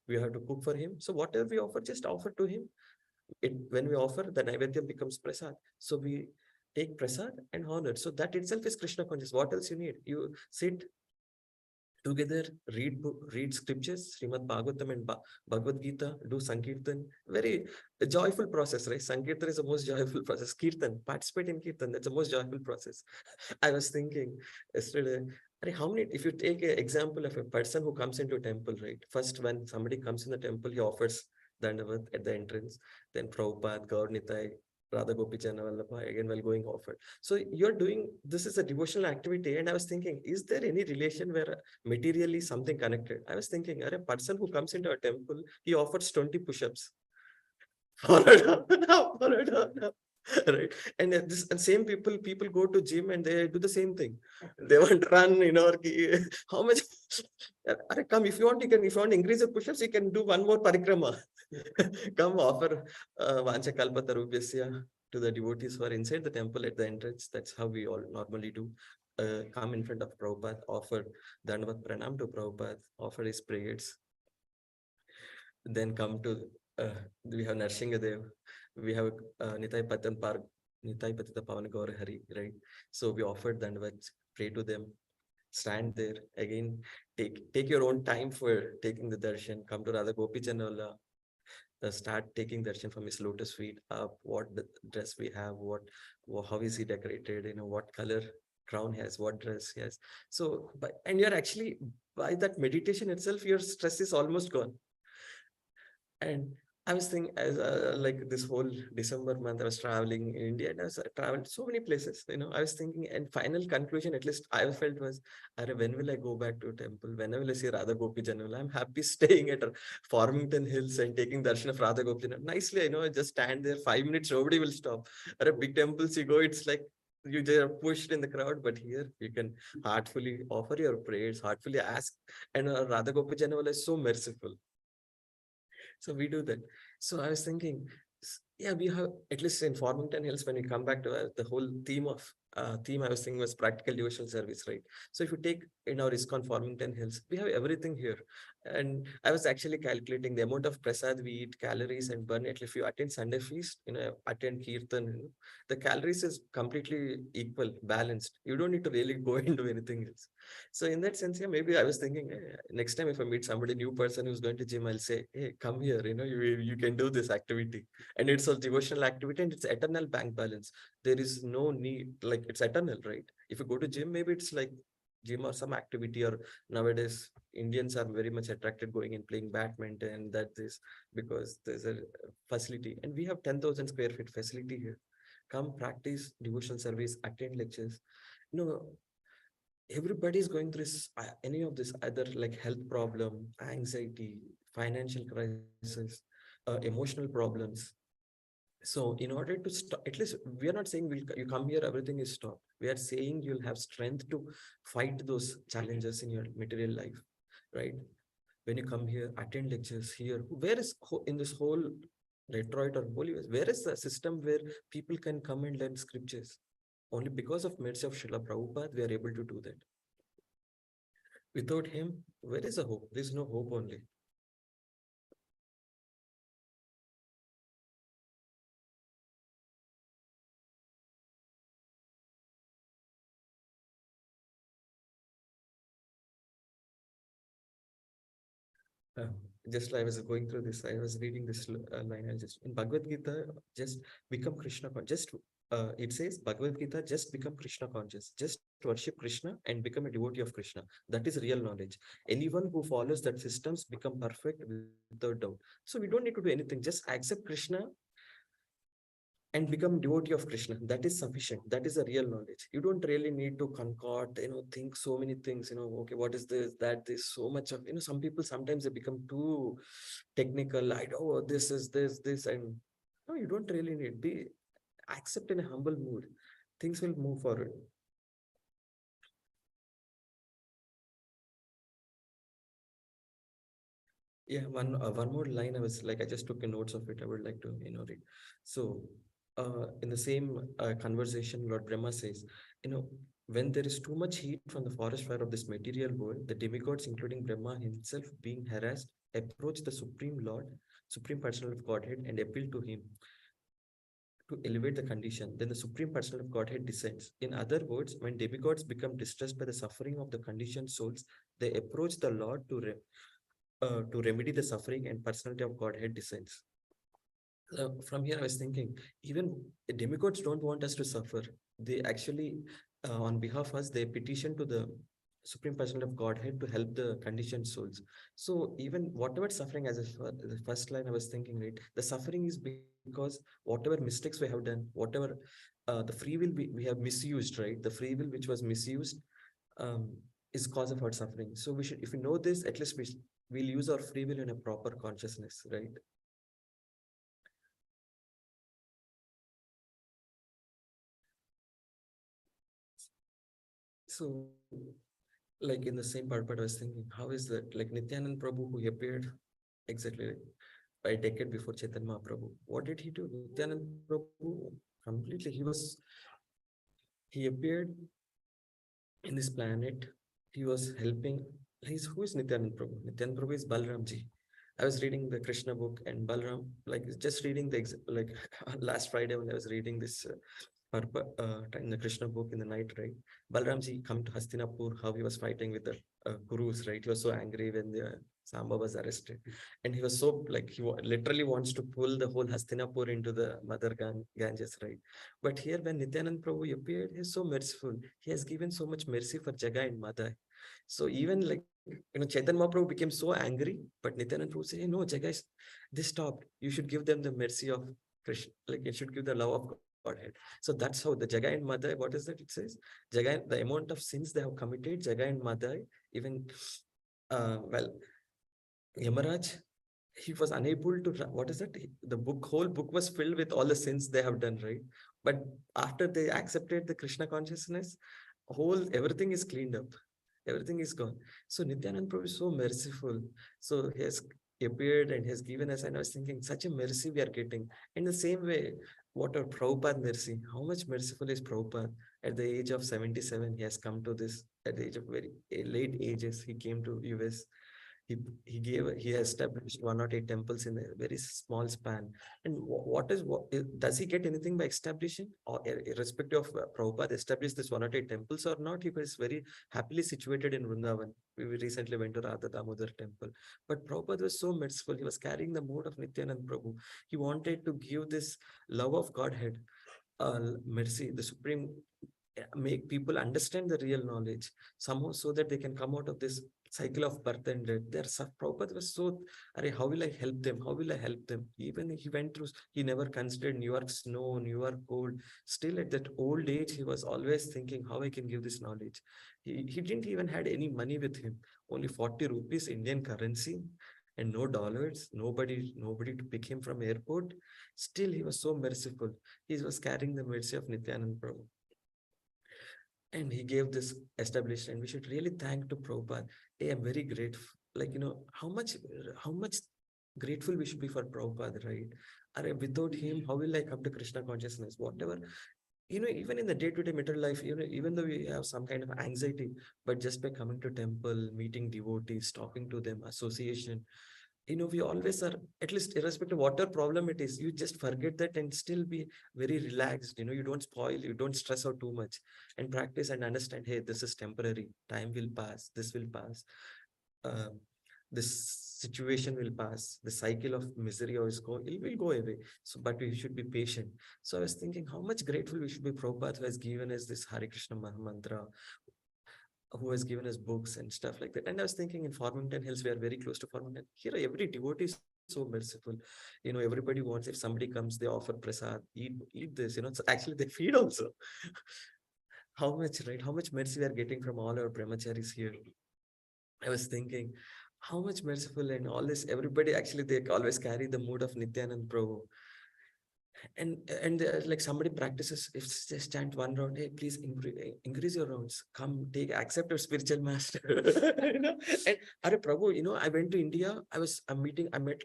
We have to cook for Him. So whatever we offer, just offer to Him. When we offer, the Naivedya becomes prasad. So we take prasad and honor. So that itself is Krishna conscious. What else you need? You sit together, read scriptures, Srimad Bhagavatam and Bhagavad Gita, do Sankirtan. Very joyful process, right? Sankirtan is the most joyful process. Kirtan, participate in Kirtan, that's the most joyful process. I was thinking yesterday, how many, if you take an example of a person who comes into a temple, right? First, when somebody comes in the temple, he offers Dandavat at the entrance, then Prabhupada, Gaur Nitai, Radha Gopi Vallabha, again while going offered. So you're doing, this is a devotional activity. And I was thinking, is there any relation where materially something connected? I was thinking, a person who comes into a temple, he offers 20 push-ups. Follow down, follow down. Right. And this and same people go to gym and they do the same thing. They want to run, how much come if you want, if you want to increase your push-ups, you can do one more parikrama. Come offer Vancha Kalpatarubhyasya to the devotees who are inside the temple at the entrance. That's how we all normally do. Come in front of Prabhupada, offer Dandavat Pranam to Prabhupada, offer his prayers, then come to we have Narsinghadev, we have Nitai Patita Pavan Gaur Hari, right? So we offered Dandavat, pray to them, stand there again, take your own time for taking the darshan, come to Radha Gopi Janola, start taking darshan from his lotus feet up, what the dress we have, how is he decorated, what color crown he has, what dress he has. So, and you're actually, by that meditation itself, your stress is almost gone. And I was thinking, as like this whole December month, I was traveling in India and I traveled so many places. I was thinking, and final conclusion, at least I felt was, when will I go back to temple? When will I see Radha Gopi Janala? I'm happy staying at Farmington Hills and taking darshan of Radha Gopi Janala. Nicely, I just stand there 5 minutes, nobody will stop. At big temples, you go, it's like you just are pushed in the crowd, but here you can heartfully offer your prayers, heartfully ask. And Radha Gopi Janala is so merciful. So we do that. So I was thinking, yeah, we have, at least in Farmington Hills, when we come back to the whole theme I was thinking was practical devotional service, right? So if you take in our ISKCON Farmington Hills, we have everything here. And I was actually calculating the amount of prasad we eat, calories and burn. At least if you attend Sunday feast, attend Kirtan, the calories is completely equal, balanced. You don't need to really go into anything else. So in that sense, yeah, maybe I was thinking, next time if I meet somebody new person who's going to gym, I'll say, hey, come here, you can do this activity. And it's a devotional activity and it's eternal bank balance. There is no need, like it's eternal, right? If you go to gym, maybe it's like gym or some activity, or nowadays Indians are very much attracted going and playing badminton, that is because there's a facility and we have 10,000 square feet facility here. Come practice devotional service, attend lectures. Everybody is going through any of this, either like health problem, anxiety, financial crisis, emotional problems. So in order to stop, at least we are not saying you come here, everything is stopped. We are saying you'll have strength to fight those challenges in your material life, right? When you come here, attend lectures here, where is in this whole Detroit or Holy West, where is the system where people can come and learn scriptures? Only because of mercy of Srila Prabhupada, we are able to do that. Without him, where is the hope? There's no hope only. Uh, just I was going through this, I was reading this line. I just in Bhagavad Gita, just become Krishna conscious. Just it says Bhagavad Gita, just become Krishna conscious. Just worship Krishna and become a devotee of Krishna. That is real knowledge. Anyone who follows that systems become perfect without doubt. So we don't need to do anything. Just accept Krishna and become devotee of Krishna. That is sufficient. That is a real knowledge. You don't really need to concord, think so many things, okay, what is this, that, this, so much of, some people sometimes they become too technical. I know this is this, and no, you don't really need. Accept in a humble mood. Things will move forward. Yeah, one more line. I just took a notes of it. I would like to read. So, in the same conversation, Lord Brahma says, when there is too much heat from the forest fire of this material world, the demigods, including Brahma himself, being harassed, approach the Supreme Lord, Supreme Personal of Godhead, and appeal to him to elevate the condition. Then the Supreme Personal of Godhead descends. In other words, when demigods become distressed by the suffering of the conditioned souls, they approach the Lord to remedy the suffering, and personality of Godhead descends. From here, I was thinking, even demigods don't want us to suffer. They actually, on behalf of us, they petition to the Supreme Personality of Godhead to help the conditioned souls. So even whatever suffering, as the first line I was thinking, right, the suffering is because whatever mistakes we have done, whatever the free will we have misused, right? The free will which was misused um, is cause of our suffering. So we should, if we know this, at least we'll use our free will in a proper consciousness, right? So, like in the same part, I was thinking, how is that? Like Nityanand Prabhu, who appeared exactly like a decade before Chaitanya Mahaprabhu, what did he do? Nityanand Prabhu completely, he appeared in this planet. He was helping. Who is Nityanand Prabhu? Nityanand Prabhu is Balramji. I was reading the Krishna book and Balram, like just reading like last Friday when I was reading this in the Krishna book in the night, right? Balramji come to Hastinapur, how he was fighting with the Gurus, right? He was so angry when the Samba was arrested. And he was so, like, literally wants to pull the whole Hastinapur into the Mother Ganges, right? But here, when Nityanand Prabhu appeared, he's so merciful. He has given so much mercy for Jaga and Madai. So even like, Chaitanya Mahaprabhu became so angry, but Nityanand Prabhu said, hey, no, Jaga, they stopped. You should give them the mercy of Krishna, like you should give the love of Godhead. So that's how the Jaga and Madai, what is that it says? Jaga, the amount of sins they have committed, Jaga and Madai, even, well, Yamaraj, he was unable to, what is it? The whole book was filled with all the sins they have done, right? But after they accepted the Krishna consciousness, everything is cleaned up. Everything is gone. So Nityanand Prabhu is so merciful. So he has appeared and has given us, and I was thinking, such a mercy we are getting. In the same way, what a Prabhupada mercy. How much merciful is Prabhupada? At the age of 77, he has come to this, at the age of very late ages, he came to US. He established 108 temples in a very small span. And does he get anything by establishing, or irrespective of Prabhupada established this 108 temples or not? He was very happily situated in Vrindavan. We recently went to Radha Damodar temple. But Prabhupada was so merciful. He was carrying the mood of Nityanand Prabhu. He wanted to give this love of Godhead, mercy, the supreme, make people understand the real knowledge somehow, so that they can come out of this cycle of birth and death. Prabhupada was so, how will I help them? How will I help them? Even he went through, he never considered New York snow, New York cold. Still at that old age, he was always thinking how I can give this knowledge. He didn't even had any money with him, only 40 rupees Indian currency and no dollars, nobody to pick him from airport. Still, he was so merciful. He was carrying the mercy of Nityanand Prabhu, and he gave this established, and we should really thank to Prabhupada. Hey, I'm very grateful. Like, how much grateful we should be for Prabhupada, right? Without him, how will I come to Krishna consciousness? Whatever, even in the day-to-day material life, even though we have some kind of anxiety, but just by coming to temple, meeting devotees, talking to them, association, we always are, at least irrespective of whatever problem it is, you just forget that and still be very relaxed. You don't spoil, you don't stress out too much, and practice and understand, hey, this is temporary, time will pass, this will pass, um, this situation will pass, the cycle of misery it will go away. So, but we should be patient. So I was thinking how much grateful we should be. Prabhupada, who has given us this Hare Krishna Mahamantra, who has given us books and stuff like that. And I was thinking, in Farmington Hills, we are very close to Farmington. Here, every devotee is so merciful. Everybody wants, if somebody comes, they offer prasad, eat this. So actually, they feed also. How much, right? How much mercy we are getting from all our brahmacharis here. I was thinking, how much merciful and all this. Everybody actually, they always carry the mood of Nityanand Prabhu. And like somebody practices, if just chant one round, hey, please increase your rounds, come take, accept your spiritual master. And Prabhu, I went to India, I met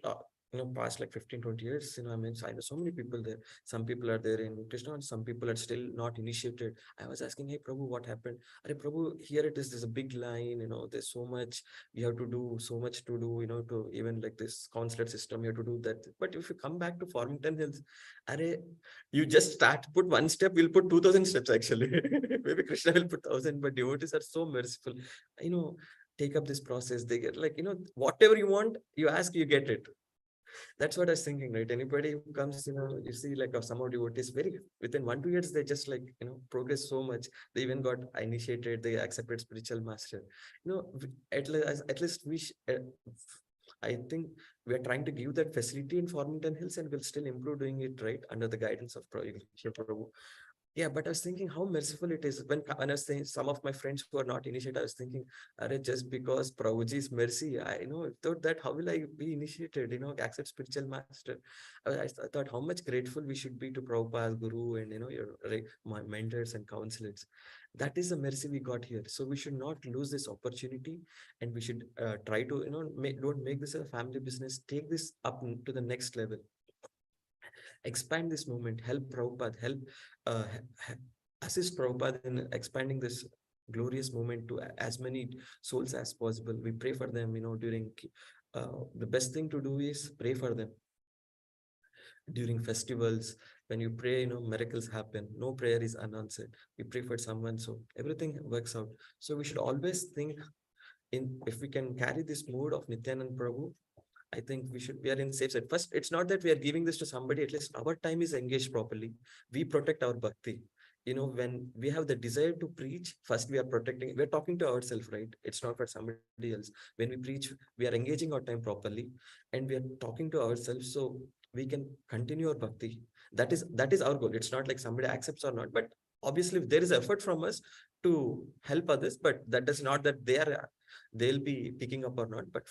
past like 15, 20 years. I know so many people there. Some people are there in Krishna and some people are still not initiated. I was asking, hey Prabhu, what happened? Prabhu, here it is, there's a big line, there's so much, you have to do so much to do, to even like this consulate system, you have to do that. But if you come back to Farmington Hills, you just start, put one step, we'll put 2,000 steps actually. Maybe Krishna will put 1,000, but devotees are so merciful. Take up this process. They get like, whatever you want, you ask, you get it. That's what I was thinking, right? Anybody who comes, you see like some of devotees, very within 1 2 years, they just like, progress so much. They even got initiated, they accepted spiritual master. At least I think we are trying to give that facility in Farmington Hills, and we'll still improve doing it right under the guidance of Prabhu. Yeah, but I was thinking how merciful it is. When I was saying some of my friends who are not initiated, I was thinking, just because Prabhuji's mercy, I without that, how will I be initiated? Accept spiritual master. I thought how much grateful we should be to Prabhupada, Guru, and your my mentors and counselors. That is the mercy we got here. So we should not lose this opportunity, and we should try to, don't make this a family business. Take this up to the next level. Expand this movement. Help Prabhupada. Help uh, assist Prabhupada in expanding this glorious movement to as many souls as possible. We pray for them. During the best thing to do is pray for them during festivals. When you pray, miracles happen. No prayer is unanswered. We pray for someone, so everything works out. So we should always think, if we can carry this mood of Nityanand Prabhu, I think we are in safe side. First, it's not that we are giving this to somebody. At least our time is engaged properly. We protect our bhakti. When we have the desire to preach, first we're talking to ourselves, right? It's not for somebody else. When we preach, we are engaging our time properly, and we are talking to ourselves, so we can continue our bhakti. That is our goal. It's not like somebody accepts or not, but obviously there is effort from us to help others, but that does not that they'll be picking up or not, but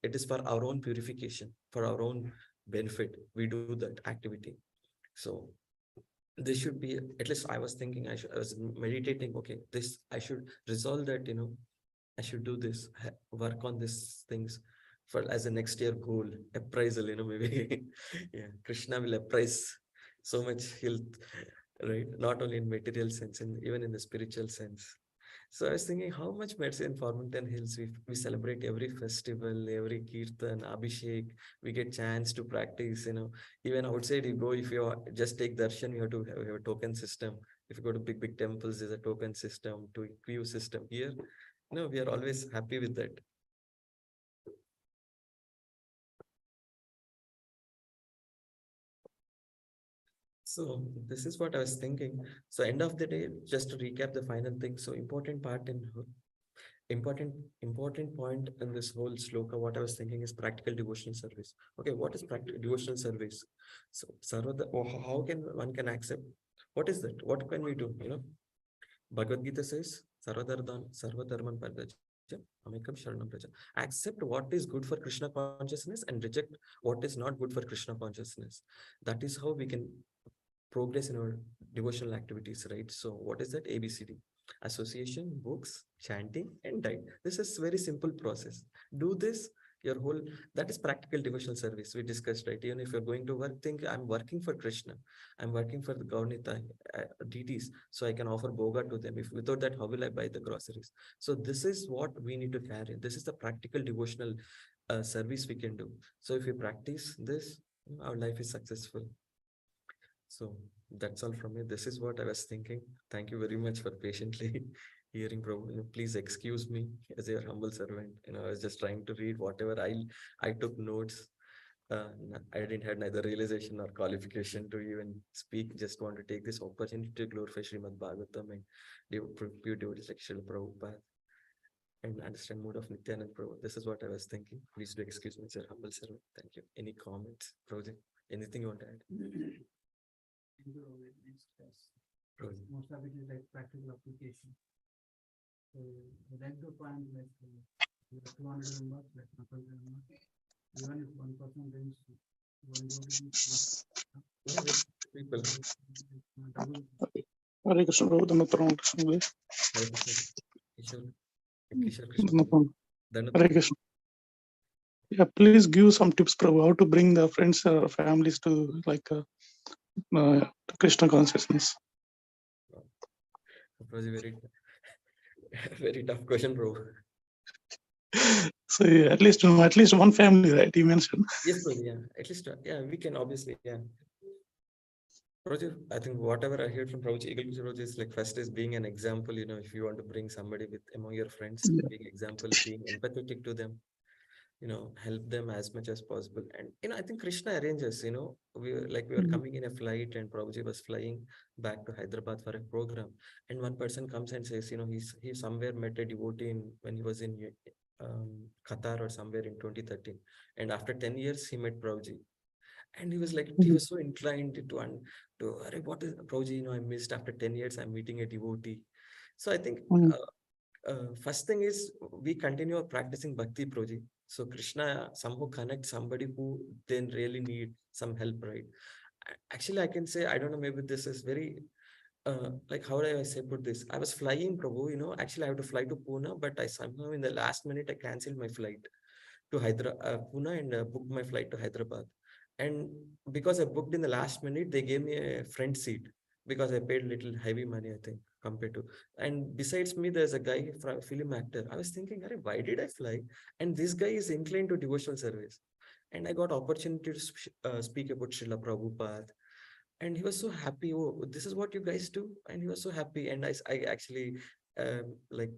it is for our own purification, for our own benefit. We do that activity. So this should be, at least I was thinking, I was meditating, okay, this I should resolve that, I should do this, work on these things for as a next year goal, appraisal, maybe. Yeah, Krishna will appraise so much health, right? Not only in material sense, and even in the spiritual sense. So I was thinking, how much mercy in Farmington Hills. We celebrate every festival, every kirtan, abhishek. We get chance to practice. Even outside you go, if you just take darshan, you have a token system. If you go to big temples, there's a token system, to queue system. Here, we are always happy with that. So this is what I was thinking. So end of the day, just to recap the final thing. So important important point in this whole sloka, what I was thinking is practical devotional service. Okay, what is practical devotional service? So how can one can accept, what is that, what can we do? Bhagavad Gita says, Sarvadharman Paritaja, Amikam Sharanam Praja. Accept what is good for Krishna consciousness and reject what is not good for Krishna consciousness. That is how we can progress in our devotional activities, right? So what is that? ABCD: association, books, chanting, and diet. This is very simple process. Do this, your whole, that is practical devotional service we discussed, right? Even if you're going to work, think, I'm working for Krishna, I'm working for the Gaunita deities, so I can offer boga to them. If without that, how will I buy the groceries? So this is what we need to carry. This is the practical devotional service we can do. So if we practice this, our life is successful. So that's all from me. This is what I was thinking. Thank you very much for patiently hearing, Prabhu. Please excuse me as your humble servant. I was just trying to read whatever I took notes. I didn't have neither realization or qualification to even speak. Just want to take this opportunity to glorify Srimad Bhagavatam and pure devotees like Srila Prabhupada and understand mood of Nityanand Prabhu. This is what I was thinking. Please do excuse me, sir. Humble servant. Thank you. Any comments, Prabhu? Anything you want to add? Most of it is like practical application. So I like the point like 200 members, like even if one person brings one People. Hare Krishna, Prabhu, Dhanapram, Krishna. Hare Krishna. Kishore Dhanapram. Krishna. Hare Krishna. Yeah, please give some tips, Prabhu, how to bring the friends or families to Krishna consciousness. That was a very, very tough question, bro. So yeah, at least one family, right? You mentioned. Yes, bro. Yeah, at least we can obviously, yeah. Project, I think whatever I heard from Prabhuji, Eagle Prabhuji is like, first is being an example. If you want to bring somebody with among your friends, being example, being empathetic to them, help them as much as possible. And I think Krishna arranges, we were coming in a flight, and Prabhuji was flying back to Hyderabad for a program, and one person comes and says, he somewhere met a devotee when he was in Qatar or somewhere in 2013, and after 10 years he met Prabhuji, and he was like, he was so inclined to what is Prabhuji, I missed, after 10 years I'm meeting a devotee. So I think first thing is, we continue practicing bhakti, Prabhuji. So Krishna somehow connects somebody who then really need some help, right? Actually, I can say, I don't know, maybe this is very like how do I say put this? I was flying, Prabhu, actually I have to fly to Pune, but I somehow in the last minute I canceled my flight to Pune and booked my flight to Hyderabad. And because I booked in the last minute, they gave me a front seat because I paid little heavy money, I think, compared to. And besides me, there's a guy, film actor. I was thinking, "Arey, why did I fly? And this guy is inclined to devotional service. And I got opportunity to speak about Srila Prabhupada. And he was so happy. Oh, this is what you guys do. And he was so happy. And I actually like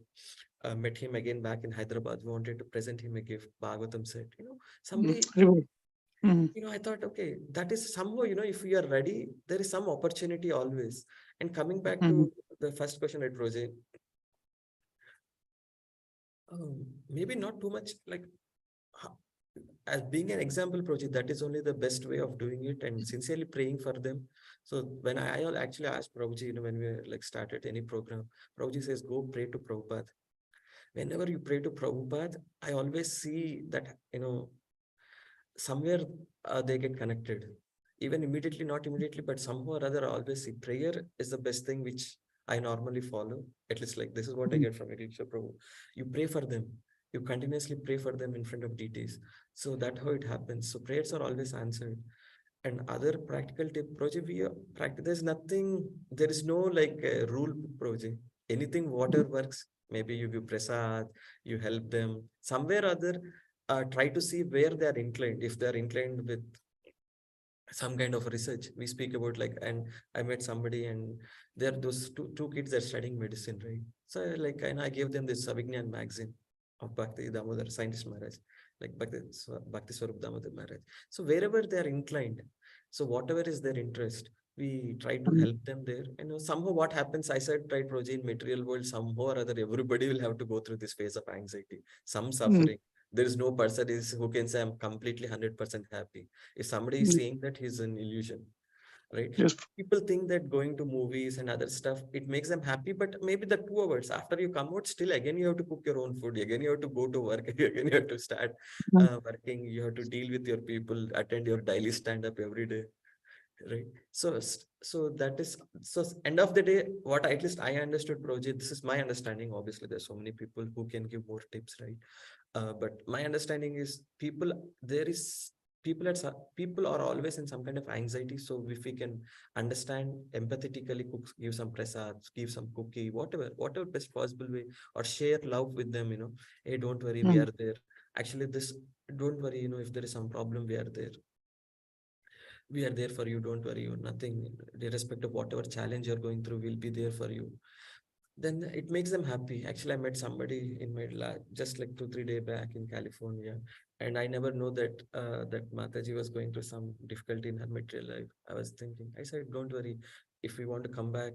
met him again back in Hyderabad. We wanted to present him a gift. Bhagavatam said, somebody, Reward. Mm, I thought, okay, that is somehow, if we are ready, there is some opportunity always. And coming back mm, to the first question at Roger, maybe not too much like ho- as being an example project, that is only the best way of doing it and sincerely praying for them. So when I actually asked Prabhuji, when we like started any program, Prabhuji says, go pray to Prabhupada. Whenever you pray to Prabhupada, I always see that, somewhere they get connected. Even immediately, not immediately, but somehow or other, I always see prayer is the best thing which I normally follow. At least like this is what I mm, get from Eklisha Prabhu. You pray for them. You continuously pray for them in front of deities. So that's how it happens. So prayers are always answered. And other practical tip project, practice. There's nothing. There is no like rule project. Anything water works. Maybe you give prasad, you help them somewhere or other. Try to see where they are inclined. If they are inclined with some kind of research, we speak about like, and I met somebody and there those two kids are studying medicine, right? So like, and I gave them this Savignan magazine of Bhakti Damodar Scientist Maharaj, like Bhakti Swarup Damodar Maharaj. So wherever they are inclined, so whatever is their interest, we try to mm, help them there. And somehow what happens, I said, right, Roji, in material world, somehow or other, everybody will have to go through this phase of anxiety, some mm, suffering. There is no person is who can say I'm completely 100% happy. If somebody is mm. saying that, he's an illusion, right? Yes. People think that going to movies and other stuff, it makes them happy, but maybe the 2 hours after you come out, still again you have to cook your own food, again you have to go to work, again you have to start Mm, working, you have to deal with your people, attend your daily stand-up every day, right? So that is, end of the day, what at least I understood, Project, this is my understanding. Obviously there's so many people who can give more tips, right? But my understanding is there is people are always in some kind of anxiety. So if we can understand empathetically, give some prasads, give some cookie, whatever best possible way, or share love with them, hey, don't worry, we mm, are there. Actually, don't worry, if there is some problem, we are there for you, don't worry, you nothing, irrespective of whatever challenge you're going through, we'll be there for you. Then it makes them happy. Actually, I met somebody in my just like 2 3 days back in California, and I never know that that Mataji was going through some difficulty in her material life. I was thinking, I said, don't worry, if we want to come back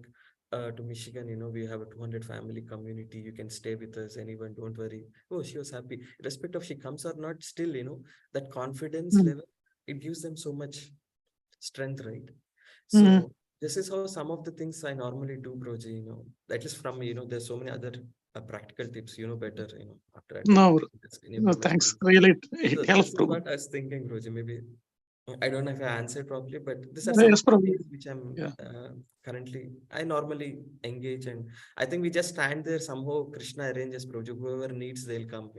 to Michigan, we have a 200 family community, you can stay with us, anyone, don't worry. Oh, she was happy, irrespective of she comes or not, still, that confidence mm, level, it gives them so much strength, right? mm. So this is how some of the things I normally do, Broji, at least from me, there's so many other practical tips, better, after No, any no, from thanks. experience. Really, it So helps, this is Prabhu. what I was thinking, Broji. Maybe I don't know if I answered properly, but these are some Yes, of the Prabhu. things which I'm Yeah. I normally engage, and I think we just stand there somehow. Krishna arranges, Broji. Whoever needs, they'll come,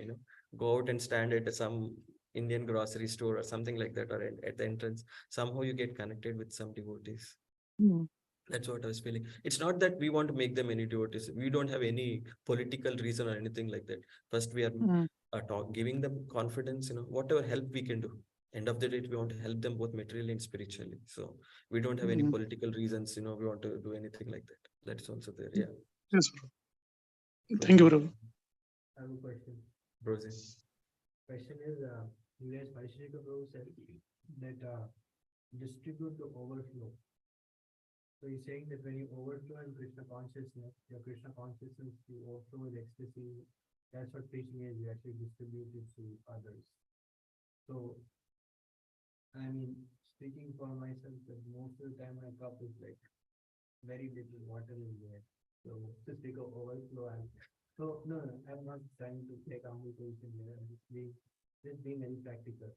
go out and stand at some Indian grocery store or something like that, or at the entrance. Somehow you get connected with some devotees. Mm, That's what I was feeling. It's not that we want to make them any devotees. We don't have any political reason or anything like that. First, we are mm, giving them confidence, whatever help we can do. End of the day, we want to help them both materially and spiritually. So we don't have any mm. political reasons, we want to do anything like that. That's also there. Yeah. Yes, Prabhu. Thank you, Rosie, Prabhu. I have a question. Rosie. Question is, you guys, Vaishnavi Prabhu said that distribute the overflow. So he's saying that when you overflow in Krishna consciousness, your Krishna consciousness, you overflow with ecstasy. That's what preaching is. You actually distribute it to others. So, I mean, speaking for myself, that most of the time my cup is like very little water in there. So just take a overflow and so no, I'm not trying to take humble position here. I'm just being very practical.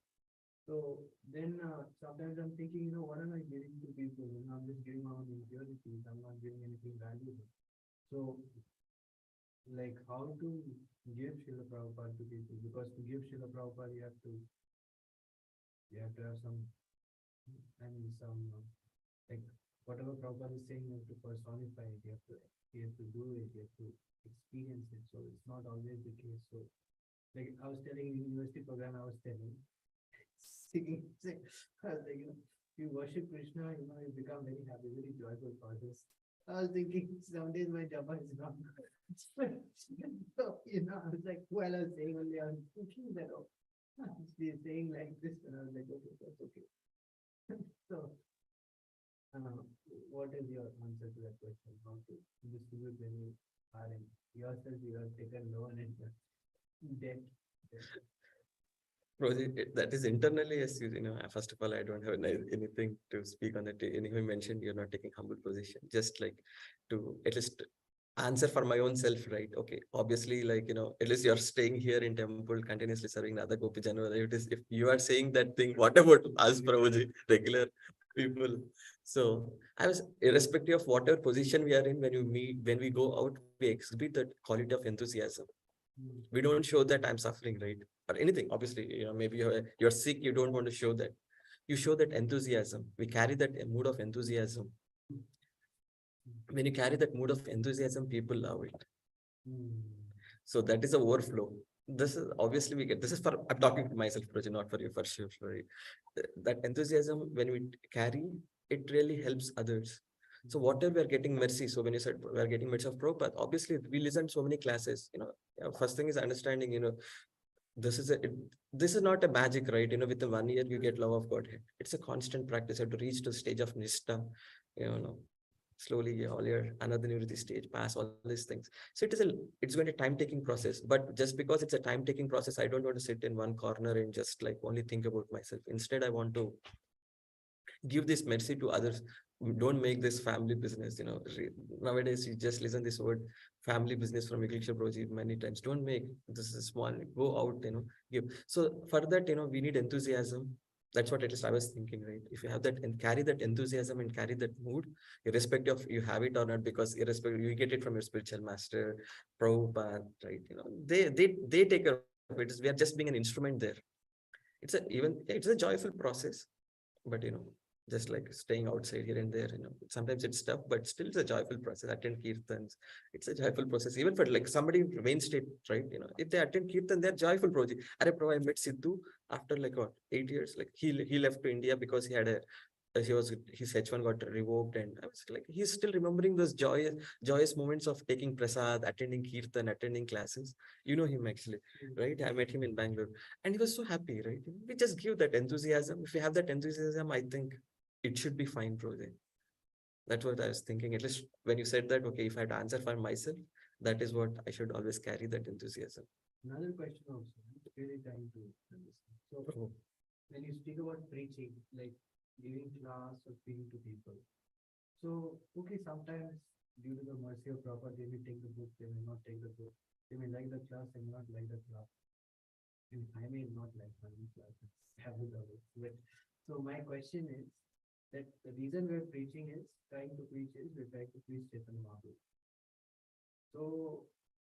So then sometimes I'm thinking, what am I giving to people? I'm just giving my own impurities. I'm not giving anything valuable. So, like, how to give Srila Prabhupada to people? Because to give Srila Prabhupada, you have to have some, like, whatever Prabhupada is saying, you have to personify it. You have to do it. You have to experience it. So it's not always the case. So, like I was telling in university program, I was telling singing. I was like, you worship Krishna, you become very happy, very joyful process. I was thinking some days my japa is wrong. So, I was like, while I was saying only, I was thinking that, she's saying like this, and I was like, okay, that's okay. So, what is your answer to that question? How to distribute when you are in yourself, you have taken loan and debt? That is internally, yes, first of all, I don't have anything to speak on that. Anyway, mentioned you're not taking humble position, just like to at least answer for my own self, right? Okay, obviously, like, at least you're staying here in temple, continuously serving the other Gopi Janwar. If you are saying that thing, what about us, Prabhuji, regular people? So I was, irrespective of whatever position we are in, when we go out, we exhibit that quality of enthusiasm. We don't show that I'm suffering, right? Or anything. Obviously, maybe you're sick, you don't want to show that. You show that enthusiasm. We carry that mood of enthusiasm. When you carry that mood of enthusiasm, people love it. So that is a overflow. This is obviously we get. This is for, I'm talking to myself, Praji, not for you, for sure. Right? That enthusiasm, when we carry, it really helps others. So whatever we are getting mercy. So when you said we are getting mercy of Prabhupada, obviously we listen so many classes. First thing is understanding. This is this is not a magic, right? Within 1 year you get love of Godhead. It's a constant practice. You have to reach to the stage of Nishta. Slowly all your another nirvana stage, pass all these things. So it's going to time-taking process. But just because it's a time-taking process, I don't want to sit in one corner and just like only think about myself. Instead, I want to give this mercy to others. Don't make this family business. Nowadays you just listen this word family business from Viglisha Broji many times. Don't make this is small. Go out, give. So for that, we need enthusiasm. That's what at least I was thinking, right? If you have that and carry that enthusiasm and carry that mood, irrespective of you have it or not, because irrespective you get it from your spiritual master, Prabhupada, right? They take care of it. We are just being an instrument there. It's a joyful process, but just like staying outside here and there, sometimes it's tough, but still it's a joyful process. Attend kirtans, it's a joyful process. Even for like somebody in main state, right? If they attend kirtan, they're joyful project. I met Sidhu after like what 8 years. Like he left to India because he had his H1 got revoked, and I was like, he's still remembering those joyous moments of taking prasad, attending kirtan, attending classes. You know him actually, right? I met him in Bangalore, and he was so happy, right? We just give that enthusiasm. If we have that enthusiasm, I think it should be fine, Project. That's what I was thinking. At least when you said that, okay, if I had to answer for myself, that is what I should always carry, that enthusiasm. Another question also, really trying to understand. So when you speak about preaching, like giving class or speaking to people, so okay, sometimes due to the mercy of Prabhupada, they may take the book, they may not take the book, they may like the class, they may not like the class. And I may not like my own class. But so my question is that the reason we're preaching is trying to preach is we're trying to preach Chaitanya Mahaprabhu. So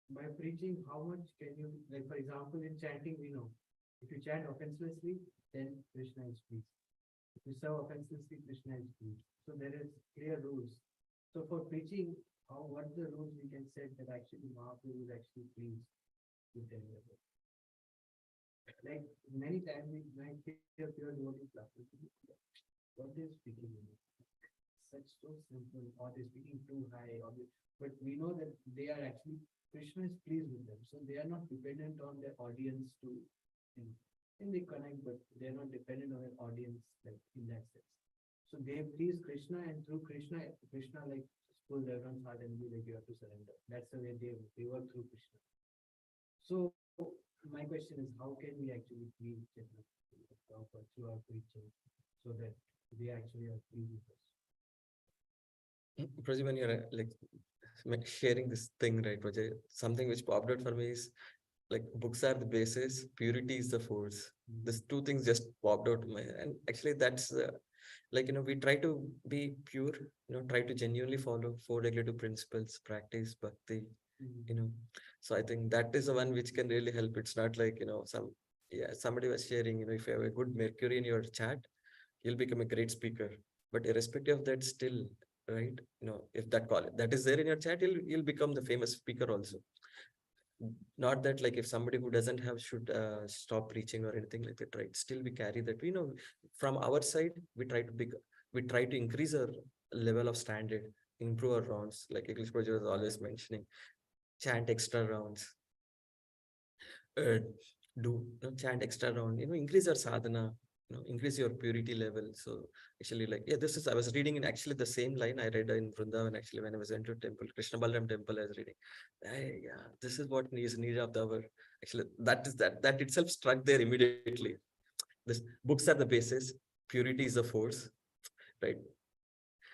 by preaching, how much can you, like for example, in chanting, we know if you chant offenselessly, then Krishna is pleased. If you serve offenselessly, Krishna is pleased. So there is clear rules. So for preaching, what's the rules we can set that actually Mahaprabhu is actually pleased with the other? Like many times we might hear pure devotee classes. What they're speaking in such so simple, or they're speaking too high, but we know that they are actually Krishna is pleased with them. So they are not dependent on their audience to and they connect, but they're not dependent on their audience like in that sense. So they please Krishna, and through Krishna like pulls everyone's heart and be like you have to surrender. That's the way they work through Krishna. So my question is, how can we actually please Chaitanya through our preaching so that they actually are pleased with us? Praji, when you're like sharing this thing, right, Praji, something which popped out for me is like books are the basis, purity is the force. These two things just popped out of my, and actually that's like, we try to be pure, try to genuinely follow four regulative principles, practice bhakti, so I think that is the one which can really help. It's not like, somebody was sharing, if you have a good Mercury in your chart, you'll become a great speaker. But irrespective of that, still, right? If that is there in your chat, you'll become the famous speaker also. Not that like if somebody who doesn't have should stop preaching or anything like that, right? Still we carry that. From our side, we try to increase our level of standard, improve our rounds. Like English Project was always mentioning, chant extra rounds, uh, chant extra round, increase our sadhana, increase your purity level. So actually, like, yeah, I was reading in actually the same line I read in Vrindavan, actually, when I was into temple, Krishna Balaram temple, I was reading. Yeah, this is what is needed of the hour. Actually, that itself struck there immediately. This books are the basis, purity is the force, right?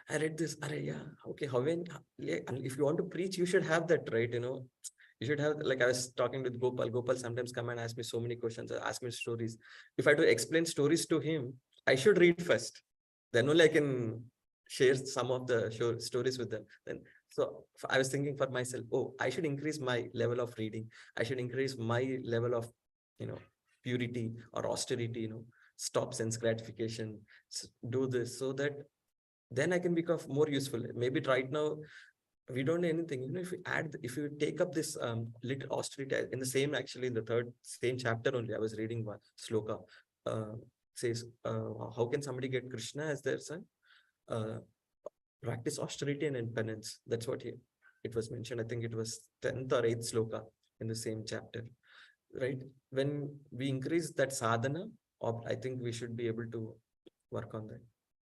I read this. Yeah, okay. If you want to preach, you should have that, right? You should have, like I was talking with Gopal. Gopal sometimes come and ask me so many questions, ask me stories. If I do explain stories to him, I should read first. Then only I can share some of the stories with them. Then, so I was thinking for myself, oh, I should increase my level of reading. I should increase my level of, purity or austerity. Stop sense gratification. Do this so that then I can become more useful. Maybe right now we don't know anything. If you take up this little austerity in the same, actually in the same chapter only, I was reading one sloka, says, how can somebody get Krishna as their son? Practice austerity and penance. That's what it was mentioned. I think it was 10th or 8th sloka in the same chapter, right? When we increase that sadhana, I think we should be able to work on that.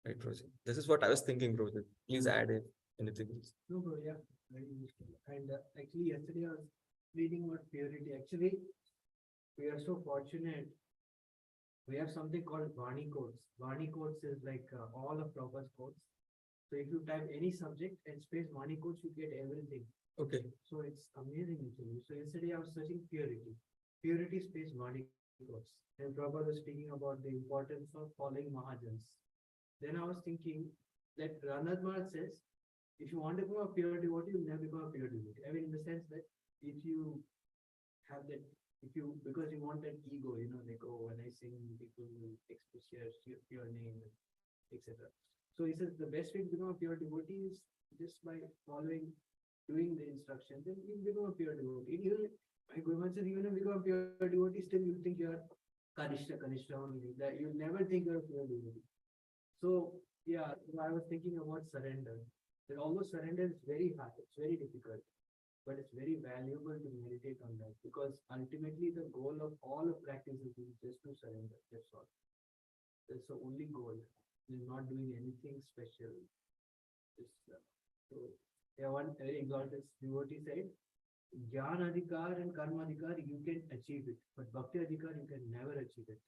Right, Rosie? This is what I was thinking, Rosie. Please add in anything else. No, bro, yeah, very useful. And actually, yesterday I was reading about purity. Actually, we are so fortunate. We have something called Vani codes. Vani codes is like all of Prabhupada's codes. So if you type any subject and space Vani codes, you get everything. Okay. So it's amazing actually. So yesterday I was searching purity. Purity space Vani codes. And Prabhupada was speaking about the importance of following Mahajans. Then I was thinking that Ranat Maharaj says, if you want to become a pure devotee, you'll never become a pure devotee. I mean, in the sense that if you have that, because you want that ego, like, oh, when I sing, people will express your name, etc. So he says the best way to become a pure devotee is just by doing the instructions, then you become a pure devotee. My Guru says, even if you become a pure devotee, still you think you are Kanishta only, that you'll never think you're a pure devotee. So, yeah, I was thinking about surrender. That although surrender is very hard, it's very difficult, but it's very valuable to meditate on that, because ultimately the goal of all of practices is just to surrender. That's all. That's the only goal. You're not doing anything special. So, yeah, one very exalted devotee said, Jnana Adhikar and Karma Adhikar, you can achieve it, but Bhakti Adhikar, you can never achieve it.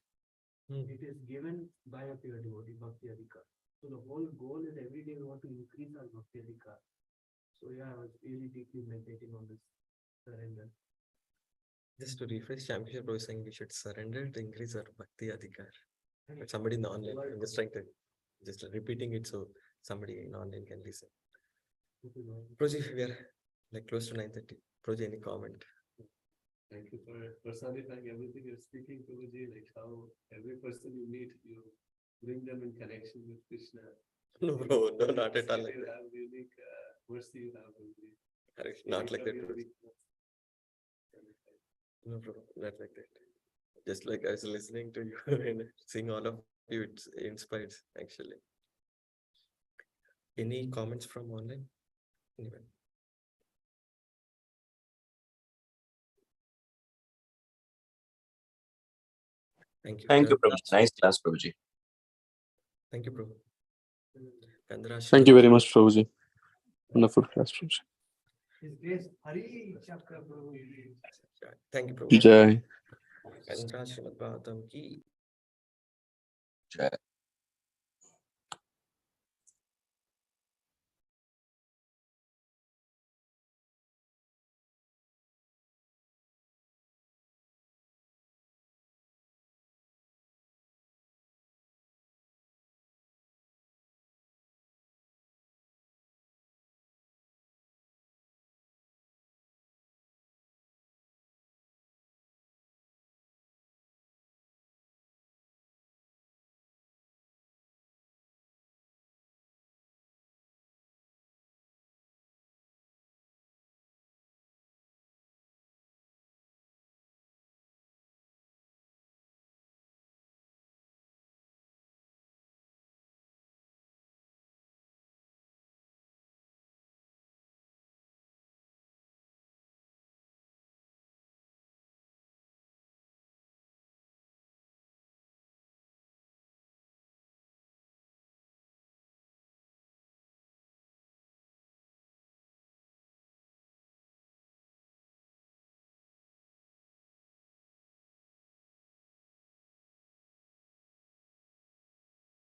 It is given by a pure devotee, Bhakti Adhikar. So the whole goal is every day we want to increase our Bhakti Adhikar. So yeah, I was really deeply meditating on this surrender. Just to refresh, Championship Bro is saying we should surrender to increase our Bhakti Adhikar. But somebody in the online, I'm just trying to repeating it so somebody in online can listen. Proji, we are like close to 9:30. Proji, any comment? Thank you for personifying everything you're speaking to, like how every person you meet, you bring them in connection with Krishna. No, bro, no, not at all. You have unique mercy, you have not like that. No, bro, not like that. Just like I was listening to you and seeing all of you, it inspires actually. Any comments from online? Anyone? Thank you. Thank you, Prabhuji. Nice class, Prabhuji. Thank you, bro. Thank you very much, Prabhuji. Wonderful class, Prabhuji. His grace, Hari Chakra Prabhu. Thank you, Prabhu. Jai. Bhagavatam ki. Jai.